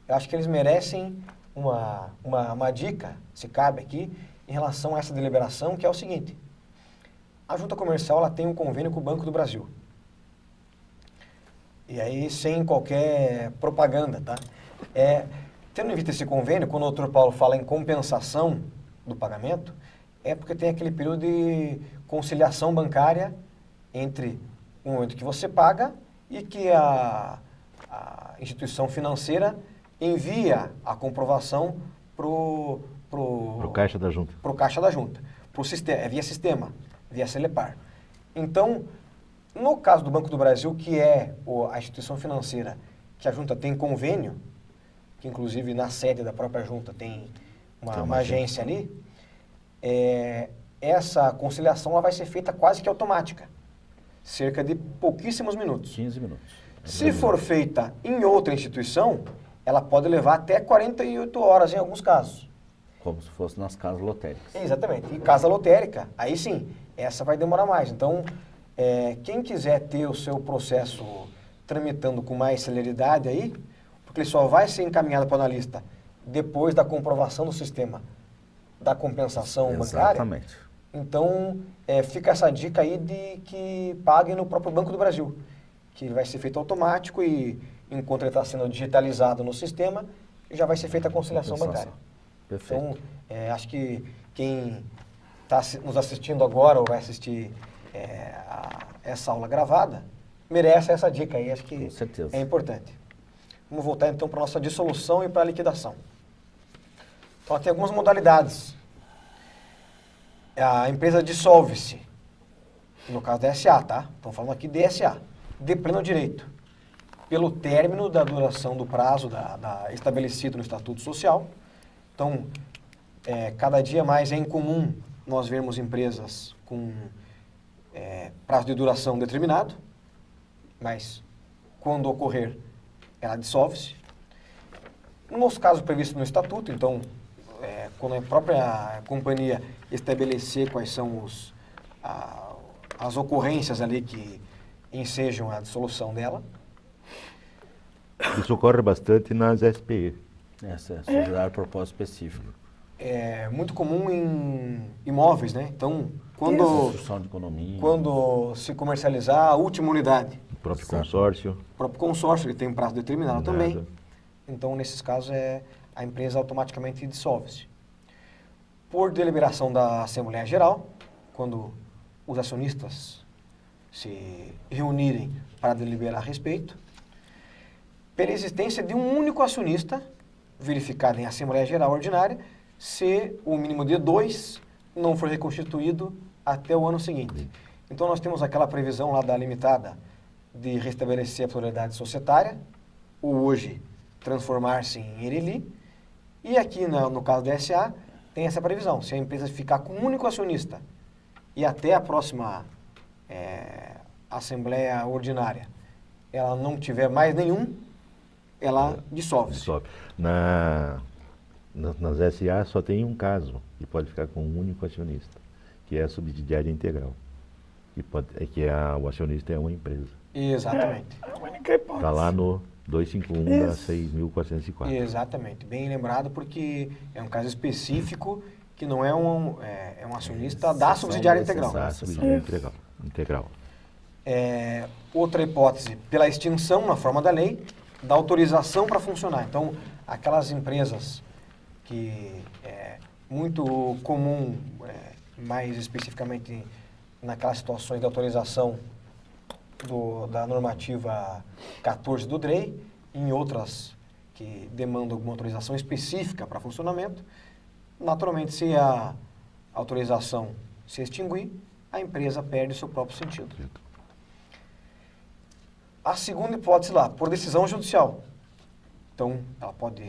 eu acho que eles merecem uma dica, se cabe aqui, em relação a essa deliberação, que é o seguinte: a Junta Comercial ela tem um convênio com o Banco do Brasil. E aí, sem qualquer propaganda, tá? Tendo em vista esse convênio, quando o Dr. Paulo fala em compensação do pagamento, é porque tem aquele período de conciliação bancária entre o momento que você paga e que a instituição financeira envia a comprovação pro Caixa da Junta. Pro Caixa da Junta. Via sistema, via Celepar. Então, no caso do Banco do Brasil, que é a instituição financeira que a Junta tem convênio, que inclusive na sede da própria Junta tem uma agência ali, essa conciliação ela vai ser feita quase que automática, cerca de pouquíssimos minutos. 15 minutos. Se for feita em outra instituição, ela pode levar até 48 horas em alguns casos. Como se fosse nas casas lotéricas. Exatamente. E casa lotérica, aí sim, essa vai demorar mais. Então, quem quiser ter o seu processo tramitando com mais celeridade aí, porque ele só vai ser encaminhado para o analista depois da comprovação do sistema da compensação bancária. Exatamente. Então, fica essa dica aí de que paguem no próprio Banco do Brasil, que vai ser feito automático e, enquanto ele está sendo digitalizado no sistema, já vai ser feita a conciliação bancária. Perfeito. Então, acho que quem está nos assistindo agora ou vai assistir essa aula gravada, merece essa dica aí, acho que Com certeza. é importante. Vamos voltar então para a nossa dissolução e para a liquidação. Então, tem algumas modalidades. A empresa dissolve-se, no caso da SA, tá? Estamos falando aqui de SA, de pleno direito, pelo término da duração do prazo estabelecido no Estatuto Social. Então, cada dia mais é incomum nós vermos empresas com prazo de duração determinado, mas quando ocorrer, ela dissolve-se. Nos casos previstos no Estatuto, então, quando a própria companhia estabelecer quais são as ocorrências ali que ensejam a dissolução dela. Isso ocorre bastante nas SPE. Essa é a sociedade de propósito específico. É muito comum em imóveis, né? Então, Construção de economia. quando se comercializar a última unidade, O próprio Certo. consórcio. o próprio consórcio ele tem um prazo determinado também. então nesses casos a empresa automaticamente dissolve-se. Por deliberação da Assembleia Geral, quando os acionistas se reunirem para deliberar a respeito, pela existência de um único acionista, verificado em Assembleia Geral Ordinária, se o mínimo de 2 não for reconstituído até o ano seguinte. Então nós temos aquela previsão lá da limitada de restabelecer a pluralidade societária, ou hoje transformar-se em ERELI, e aqui no caso da SA tem essa previsão, se a empresa ficar com um único acionista e até a próxima Assembleia Ordinária ela não tiver mais nenhum, ela dissolve-se. Dissolve. Nas SA só tem um caso que pode ficar com um único acionista, que é a subsidiária integral, o acionista é uma empresa. Exatamente. É a única hipótese. Está lá no 251 da Isso. 6.404. Exatamente, bem lembrado, porque é um caso específico que não é um acionista da subsidiária integral. Da subsidiária integral. Outra hipótese, pela extinção, na forma da lei, da autorização para funcionar. Então, aquelas empresas que é muito comum, mais especificamente naquelas situações de autorização da normativa 14 do DREI, em outras que demandam alguma autorização específica para funcionamento, naturalmente, se a autorização se extinguir, a empresa perde o seu próprio sentido. A segunda hipótese lá, por decisão judicial. Então, ela pode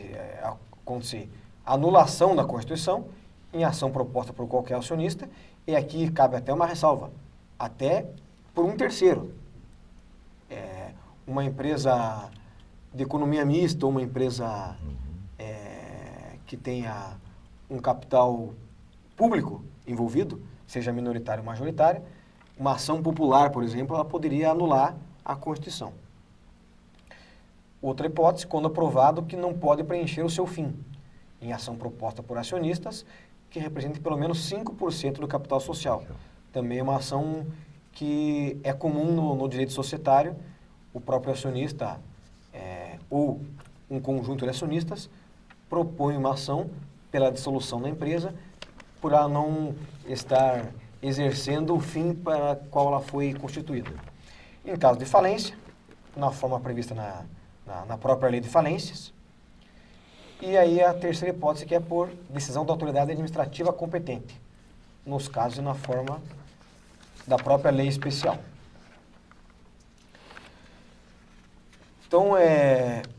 acontecer anulação da Constituição em ação proposta por qualquer acionista, e aqui cabe até uma ressalva, até por um terceiro. Uma empresa de economia mista ou uma empresa que tenha um capital público envolvido, seja minoritário ou majoritário, uma ação popular, por exemplo, ela poderia anular a Constituição. Outra hipótese, quando aprovado, que não pode preencher o seu fim, em ação proposta por acionistas, que represente pelo menos 5% do capital social. Também é uma ação que é comum no direito societário, o próprio acionista ou um conjunto de acionistas propõe uma ação pela dissolução da empresa por ela não estar exercendo o fim para qual ela foi constituída. Em caso de falência, na forma prevista na própria lei de falências, e aí a terceira hipótese que é por decisão da autoridade administrativa competente, nos casos e na forma da própria lei especial. Então,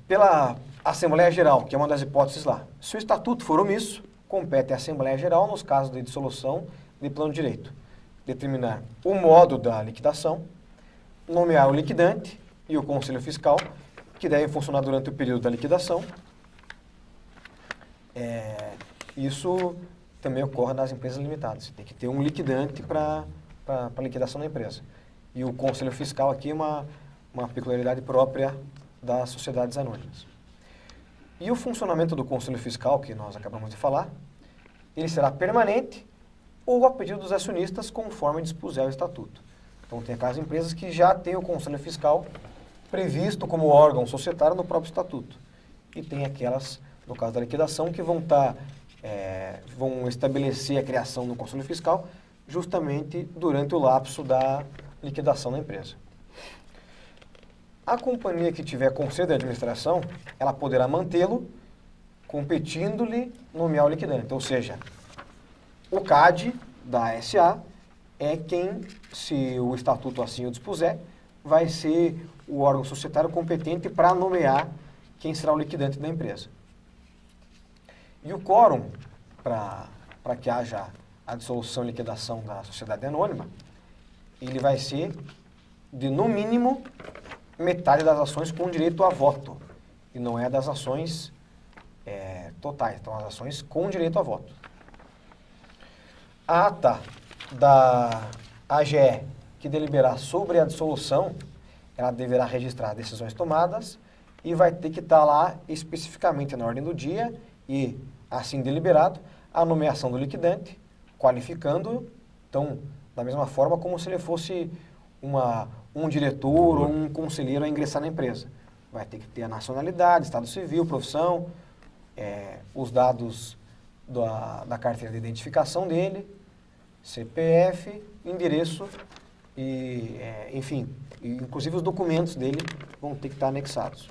pela Assembleia Geral, que é uma das hipóteses lá, se o estatuto for omisso, compete à Assembleia Geral, nos casos de dissolução de plano de direito, determinar o modo da liquidação, nomear o liquidante e o conselho fiscal, que devem funcionar durante o período da liquidação. Isso também ocorre nas empresas limitadas. Você tem que ter um liquidante para a liquidação da empresa. E o conselho fiscal aqui é uma peculiaridade própria das sociedades anônimas. E o funcionamento do conselho fiscal, que nós acabamos de falar, ele será permanente ou a pedido dos acionistas, conforme dispuser o estatuto. Então, tem aquelas empresas que já têm o conselho fiscal previsto como órgão societário no próprio estatuto. E tem aquelas, no caso da liquidação, que vão estabelecer a criação do conselho fiscal justamente durante o lapso da liquidação da empresa. A companhia que tiver conselho de administração, ela poderá mantê-lo, competindo-lhe nomear o liquidante. Ou seja, o CAD da SA é quem, se o estatuto assim o dispuser, vai ser o órgão societário competente para nomear quem será o liquidante da empresa. E o quórum para que haja a dissolução e liquidação da sociedade anônima, ele vai ser de, no mínimo, metade das ações com direito a voto. E não é das ações totais, então as ações com direito a voto. A ata da AGE que deliberar sobre a dissolução, ela deverá registrar decisões tomadas e vai ter que estar lá especificamente na ordem do dia e, assim deliberado, a nomeação do liquidante, qualificando, então, da mesma forma como se ele fosse um diretor ou um conselheiro a ingressar na empresa. vai ter que ter a nacionalidade, estado civil, profissão, os dados da carteira de identificação dele, CPF, endereço e, enfim, inclusive os documentos dele vão ter que estar anexados.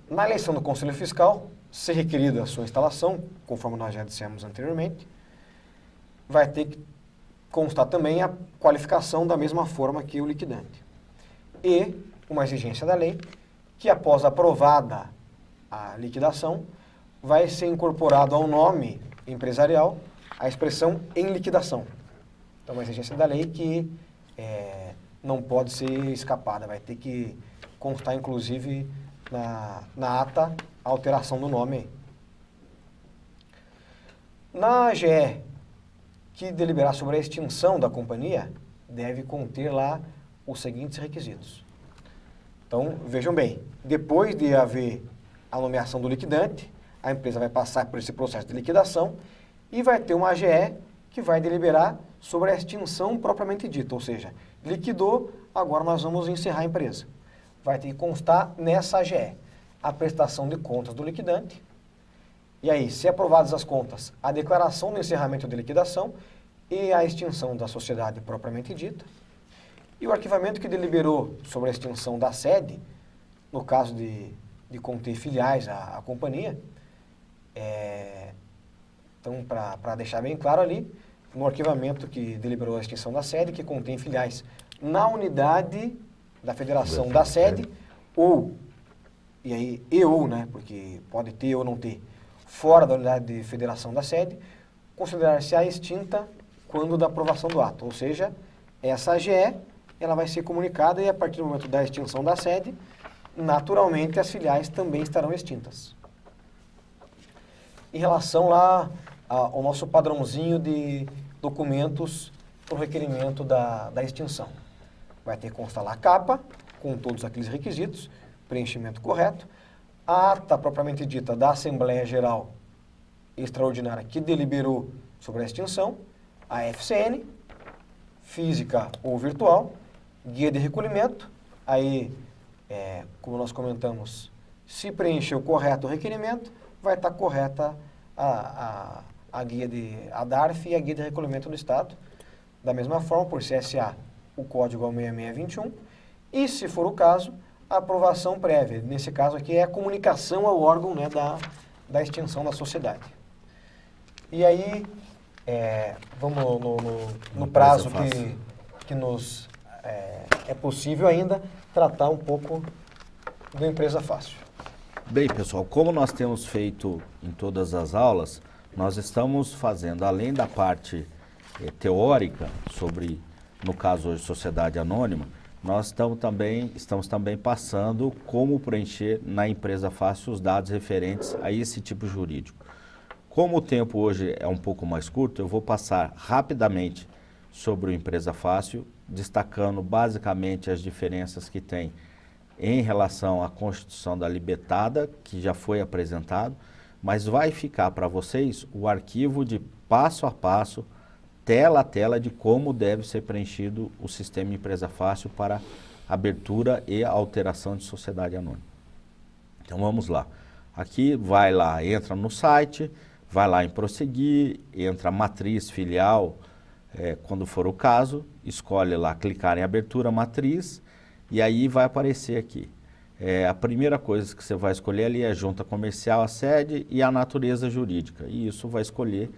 Na eleição do Conselho Fiscal, se requerida a sua instalação, conforme nós já dissemos anteriormente, vai ter que constar também a qualificação da mesma forma que o liquidante. E uma exigência da lei, que após aprovada a liquidação, vai ser incorporado ao nome empresarial a expressão em liquidação. Então, uma exigência da lei que não pode ser escapada, vai ter que constar, inclusive, na ata, a alteração do nome. Na AGE, que deliberar sobre a extinção da companhia, deve conter lá os seguintes requisitos. Então, vejam bem, depois de haver a nomeação do liquidante, a empresa vai passar por esse processo de liquidação e vai ter uma AGE que vai deliberar sobre a extinção propriamente dita, ou seja, liquidou, agora nós vamos encerrar a empresa. Vai ter que constar nessa AGE a prestação de contas do liquidante, e aí, se aprovadas as contas, a declaração do encerramento de liquidação e a extinção da sociedade propriamente dita, e o arquivamento que deliberou sobre a extinção da sede, no caso de conter filiais à companhia. Então, para deixar bem claro ali, no arquivamento que deliberou a extinção da sede, que contém filiais na unidade da federação da sede, ou, né, porque pode ter ou não ter, fora da unidade de federação da sede, considerar-se-á extinta quando da aprovação do ato. Ou seja, essa AGE, ela vai ser comunicada e a partir do momento da extinção da sede, naturalmente as filiais também estarão extintas. Em relação lá ao nosso padrãozinho de documentos para o requerimento da extinção, vai ter que constar lá a capa, com todos aqueles requisitos, preenchimento correto, a ata propriamente dita da Assembleia Geral Extraordinária que deliberou sobre a extinção, a FCN, física ou virtual, guia de recolhimento, aí, como nós comentamos, se preencheu correto o requerimento, vai estar correta a guia a DARF e a guia de recolhimento do Estado. Da mesma forma, por CSA, o código é o 6621, e se for o caso, a aprovação prévia. Nesse caso aqui é a comunicação ao órgão, né, da extinção da sociedade. E aí, vamos no prazo que nos é possível ainda tratar um pouco do Empresa Fácil. Bem, pessoal, como nós temos feito em todas as aulas, nós estamos fazendo, além da parte teórica sobre, no caso hoje, sociedade anônima, nós estamos também passando como preencher na Empresa Fácil os dados referentes a esse tipo jurídico. Como o tempo hoje é um pouco mais curto, eu vou passar rapidamente sobre o Empresa Fácil, destacando basicamente as diferenças que tem em relação à Constituição da Libertada, que já foi apresentado, mas vai ficar para vocês o arquivo de passo a passo, tela a tela, de como deve ser preenchido o sistema Empresa Fácil para abertura e alteração de sociedade anônima. Então vamos lá. Aqui vai lá, entra no site, vai lá em prosseguir, entra matriz, filial, quando for o caso, escolhe lá, clicar em abertura matriz, e aí vai aparecer aqui. A primeira coisa que você vai escolher ali é a junta comercial, a sede e a natureza jurídica. E isso vai escolher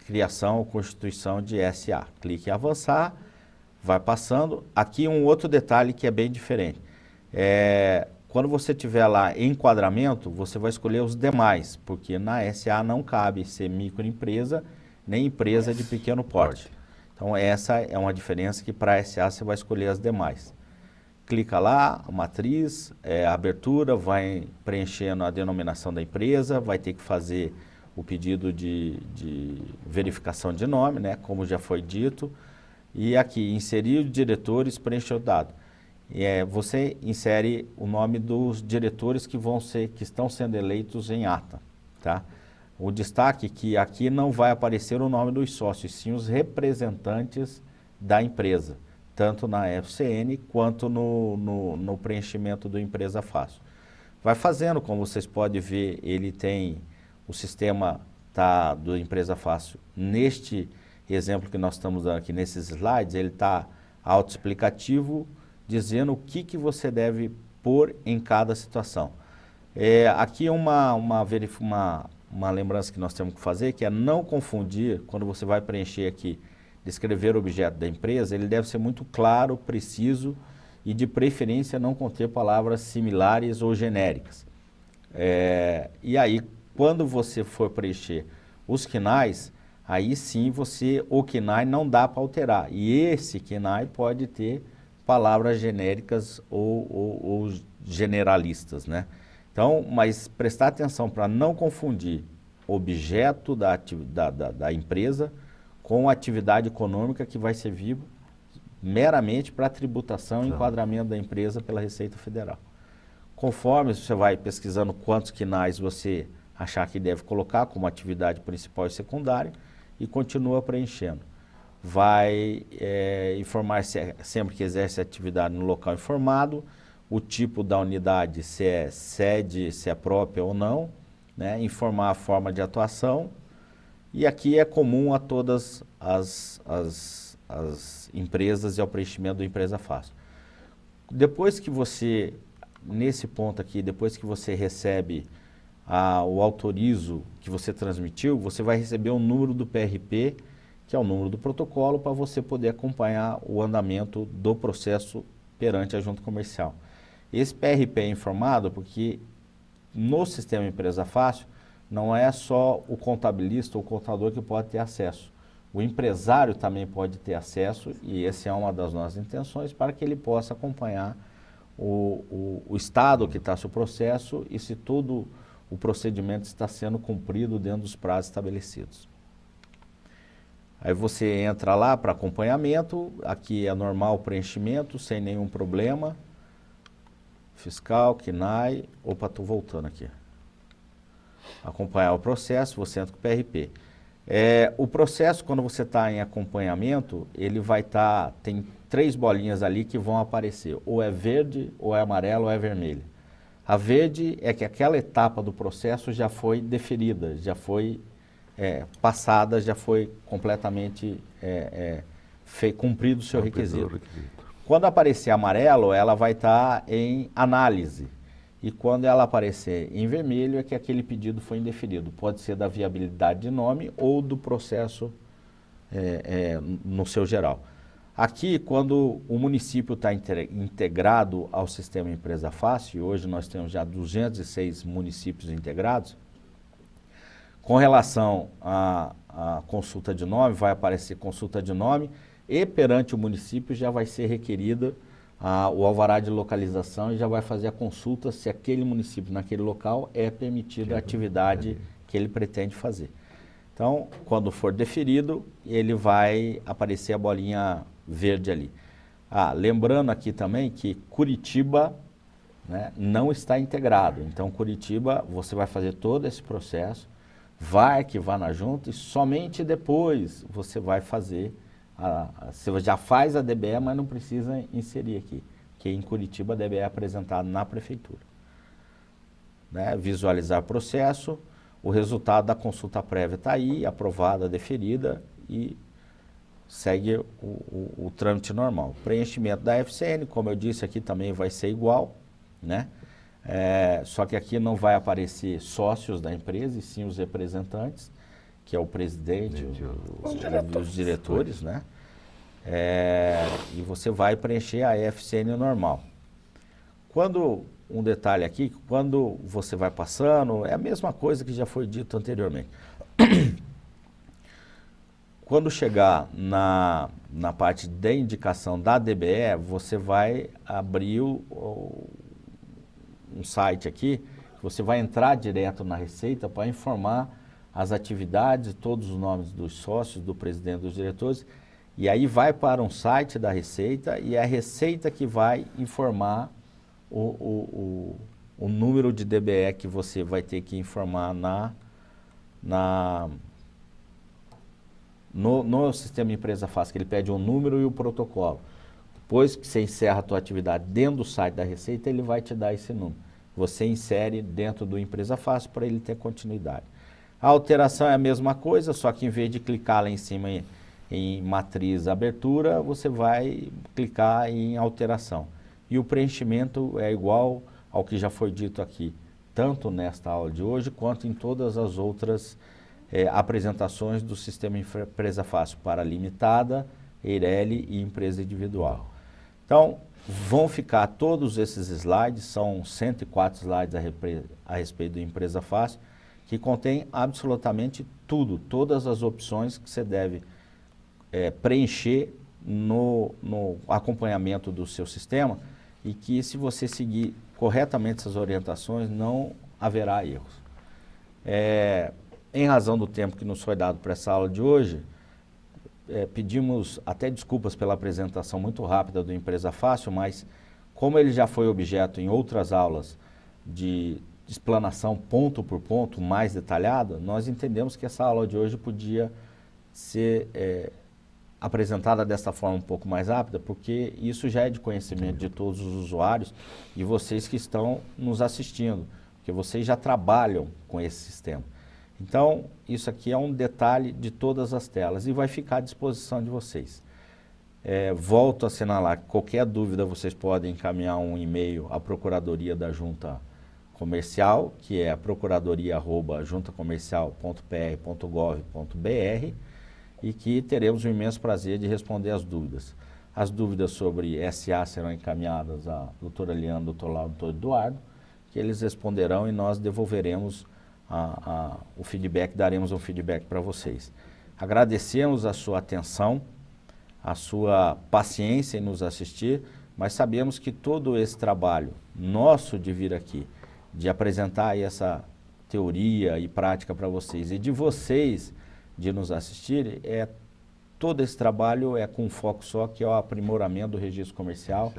criação ou constituição de SA. Clique em avançar, vai passando. Aqui um outro detalhe que é bem diferente. Quando você tiver lá enquadramento, você vai escolher os demais, porque na SA não cabe ser microempresa nem empresa de pequeno porte. Então essa é uma diferença que para a SA você vai escolher as demais. Clica lá, a matriz, a abertura, vai preenchendo a denominação da empresa, vai ter que fazer o pedido de verificação de nome, né, como já foi dito, e aqui, inserir os diretores, preencher o dado. Você insere o nome dos diretores que estão sendo eleitos em ata, tá? O destaque é que aqui não vai aparecer o nome dos sócios, sim os representantes da empresa. tanto na FCN quanto no preenchimento do Empresa Fácil. Vai fazendo, como vocês podem ver, ele tem o sistema do Empresa Fácil. Neste exemplo que nós estamos dando aqui, nesses slides, ele está autoexplicativo, dizendo o que você deve pôr em cada situação. Aqui uma lembrança que nós temos que fazer, que é não confundir, quando você vai preencher aqui, descrever o objeto da empresa, ele deve ser muito claro, preciso e de preferência não conter palavras similares ou genéricas. E aí, quando você for preencher os KNAIs, aí sim o KNAI não dá para alterar. E esse KNAI pode ter palavras genéricas ou generalistas, né? Então, mas prestar atenção para não confundir objeto da empresa com atividade econômica que vai servir meramente para tributação e enquadramento da empresa pela Receita Federal. Conforme você vai pesquisando quantos KNAIs você achar que deve colocar como atividade principal e secundária e continua preenchendo. Vai informar sempre que exerce atividade no local informado, o tipo da unidade, se é sede, se é própria ou não, né? Informar a forma de atuação. E aqui é comum a todas as empresas e ao preenchimento do Empresa Fácil. Depois que você, nesse ponto aqui, depois que você recebe o autorizo que você transmitiu, você vai receber o número do PRP, que é o número do protocolo, para você poder acompanhar o andamento do processo perante a junta comercial. Esse PRP é informado porque no sistema Empresa Fácil não é só o contabilista ou o contador que pode ter acesso. O empresário também pode ter acesso e essa é uma das nossas intenções para que ele possa acompanhar o estado que está seu processo e se todo o procedimento está sendo cumprido dentro dos prazos estabelecidos. Aí você entra lá para acompanhamento, aqui é normal o preenchimento, sem nenhum problema. Fiscal, KNAI, opa, estou voltando aqui. Acompanhar o processo, você entra com o PRP. O processo, quando você está em acompanhamento, ele vai estar, tem 3 bolinhas ali que vão aparecer, ou é verde, ou é amarelo, ou é vermelho. A verde é que aquela etapa do processo já foi deferida, já foi passada, já foi completamente cumprido o seu requisito. Quando aparecer amarelo, ela vai estar em análise. E quando ela aparecer em vermelho, é que aquele pedido foi indeferido. Pode ser da viabilidade de nome ou do processo no seu geral. Aqui, quando o município está integrado ao sistema Empresa Fácil, hoje nós temos já 206 municípios integrados, com relação à consulta de nome, vai aparecer consulta de nome e perante o município já vai ser requerida o alvará de localização e já vai fazer a consulta se aquele município, naquele local, é permitida a atividade que ele pretende fazer. Então, quando for deferido, ele vai aparecer a bolinha verde ali. Lembrando aqui também que Curitiba, né, não está integrado. Então, Curitiba, você vai fazer todo esse processo, vai arquivar na junta e somente depois você vai fazer, você já faz a DBE, mas não precisa inserir aqui, porque em Curitiba a DBE é apresentada na prefeitura. Né? Visualizar o processo, o resultado da consulta prévia está aí, aprovada, deferida e segue o trâmite normal. Preenchimento da FCN, como eu disse, aqui também vai ser igual, né? Só que aqui não vai aparecer sócios da empresa, e sim os representantes, que é o presidente, os diretores, né? E você vai preencher a FCN normal. Um detalhe aqui, quando você vai passando, é a mesma coisa que já foi dito anteriormente. Quando chegar na parte de indicação da DBE, você vai abrir um site aqui, você vai entrar direto na Receita para informar as atividades, todos os nomes dos sócios, do presidente, dos diretores, e aí vai para um site da Receita e é a Receita que vai informar o número de DBE que você vai ter que informar no sistema Empresa Fácil, que ele pede um número e o protocolo. Depois que você encerra a tua atividade dentro do site da Receita, ele vai te dar esse número. Você insere dentro do Empresa Fácil para ele ter continuidade. A alteração é a mesma coisa, só que em vez de clicar lá em cima em matriz abertura, você vai clicar em alteração. E o preenchimento é igual ao que já foi dito aqui, tanto nesta aula de hoje, quanto em todas as outras apresentações do Sistema Empresa Fácil para limitada, Eireli e empresa individual. Então, vão ficar todos esses slides, são 104 slides a respeito do Empresa Fácil, que contém absolutamente tudo, todas as opções que você deve preencher no acompanhamento do seu sistema e que, se você seguir corretamente essas orientações, não haverá erros. Em razão do tempo que nos foi dado para essa aula de hoje, pedimos até desculpas pela apresentação muito rápida do Empresa Fácil, mas como ele já foi objeto em outras aulas de explanação ponto por ponto mais detalhada, nós entendemos que essa aula de hoje podia ser apresentada dessa forma um pouco mais rápida, porque isso já é de conhecimento de todos os usuários e vocês que estão nos assistindo, porque vocês já trabalham com esse sistema. Então, isso aqui é um detalhe de todas as telas e vai ficar à disposição de vocês. Volto a assinalar que qualquer dúvida vocês podem encaminhar um e-mail à Procuradoria da Junta Comercial, que é procuradoria@juntacomercial.pr.gov.br, e que teremos o imenso prazer de responder as dúvidas. As dúvidas sobre SA serão encaminhadas à doutora Eliana, doutor Lauro e doutor Eduardo, que eles responderão e nós devolveremos o feedback, daremos um feedback para vocês. Agradecemos a sua atenção, a sua paciência em nos assistir, mas sabemos que todo esse trabalho nosso de vir aqui, de apresentar aí essa teoria e prática para vocês e de vocês de nos assistirem, todo esse trabalho é com um foco só, que é o aprimoramento do registro comercial,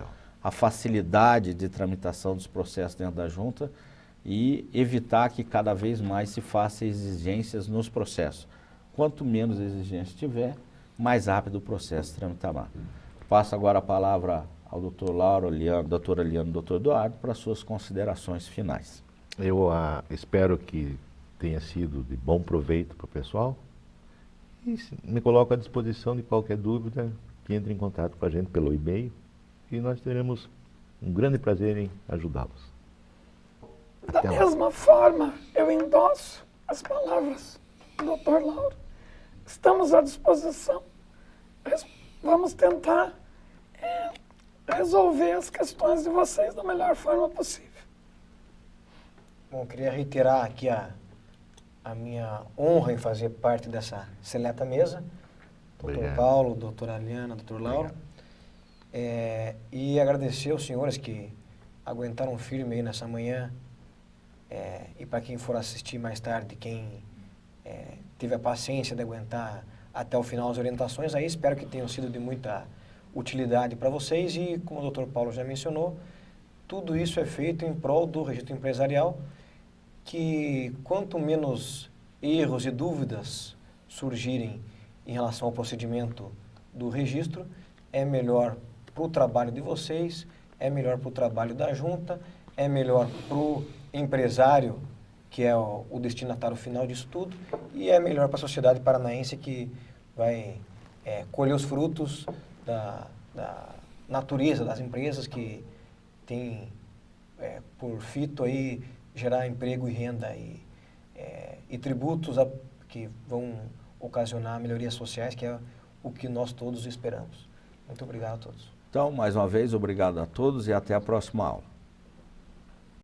a facilidade de tramitação dos processos dentro da junta e evitar que cada vez mais se faça exigências nos processos. Quanto menos exigência tiver, mais rápido o processo tramitará. Passo agora a palavra ao doutor Lauro, doutora Eliana e doutor Eduardo para suas considerações finais. Eu espero que tenha sido de bom proveito para o pessoal e me coloco à disposição de qualquer dúvida, que entre em contato com a gente pelo e-mail e nós teremos um grande prazer em ajudá-los. Da mesma forma, eu endosso as palavras do Dr. Lauro. Estamos à disposição. Vamos tentar resolver as questões de vocês da melhor forma possível. Bom, eu queria reiterar aqui a minha honra em fazer parte dessa seleta mesa. Doutor Paulo, doutora Eliana, doutor Lauro. E agradecer aos senhores que aguentaram firme aí nessa manhã. E para quem for assistir mais tarde, quem teve a paciência de aguentar até o final as orientações, aí espero que tenham sido de muita utilidade para vocês e, como o Dr. Paulo já mencionou, tudo isso é feito em prol do registro empresarial, que quanto menos erros e dúvidas surgirem em relação ao procedimento do registro, é melhor para o trabalho de vocês, é melhor para o trabalho da junta, é melhor para o empresário, que é o destinatário final disso tudo, e é melhor para a sociedade paranaense, que vai colher os frutos da natureza das empresas, que tem por fito aí gerar emprego e renda e tributos que vão ocasionar melhorias sociais, que é o que nós todos esperamos. Muito obrigado a todos. Então, mais uma vez, obrigado a todos e até a próxima aula.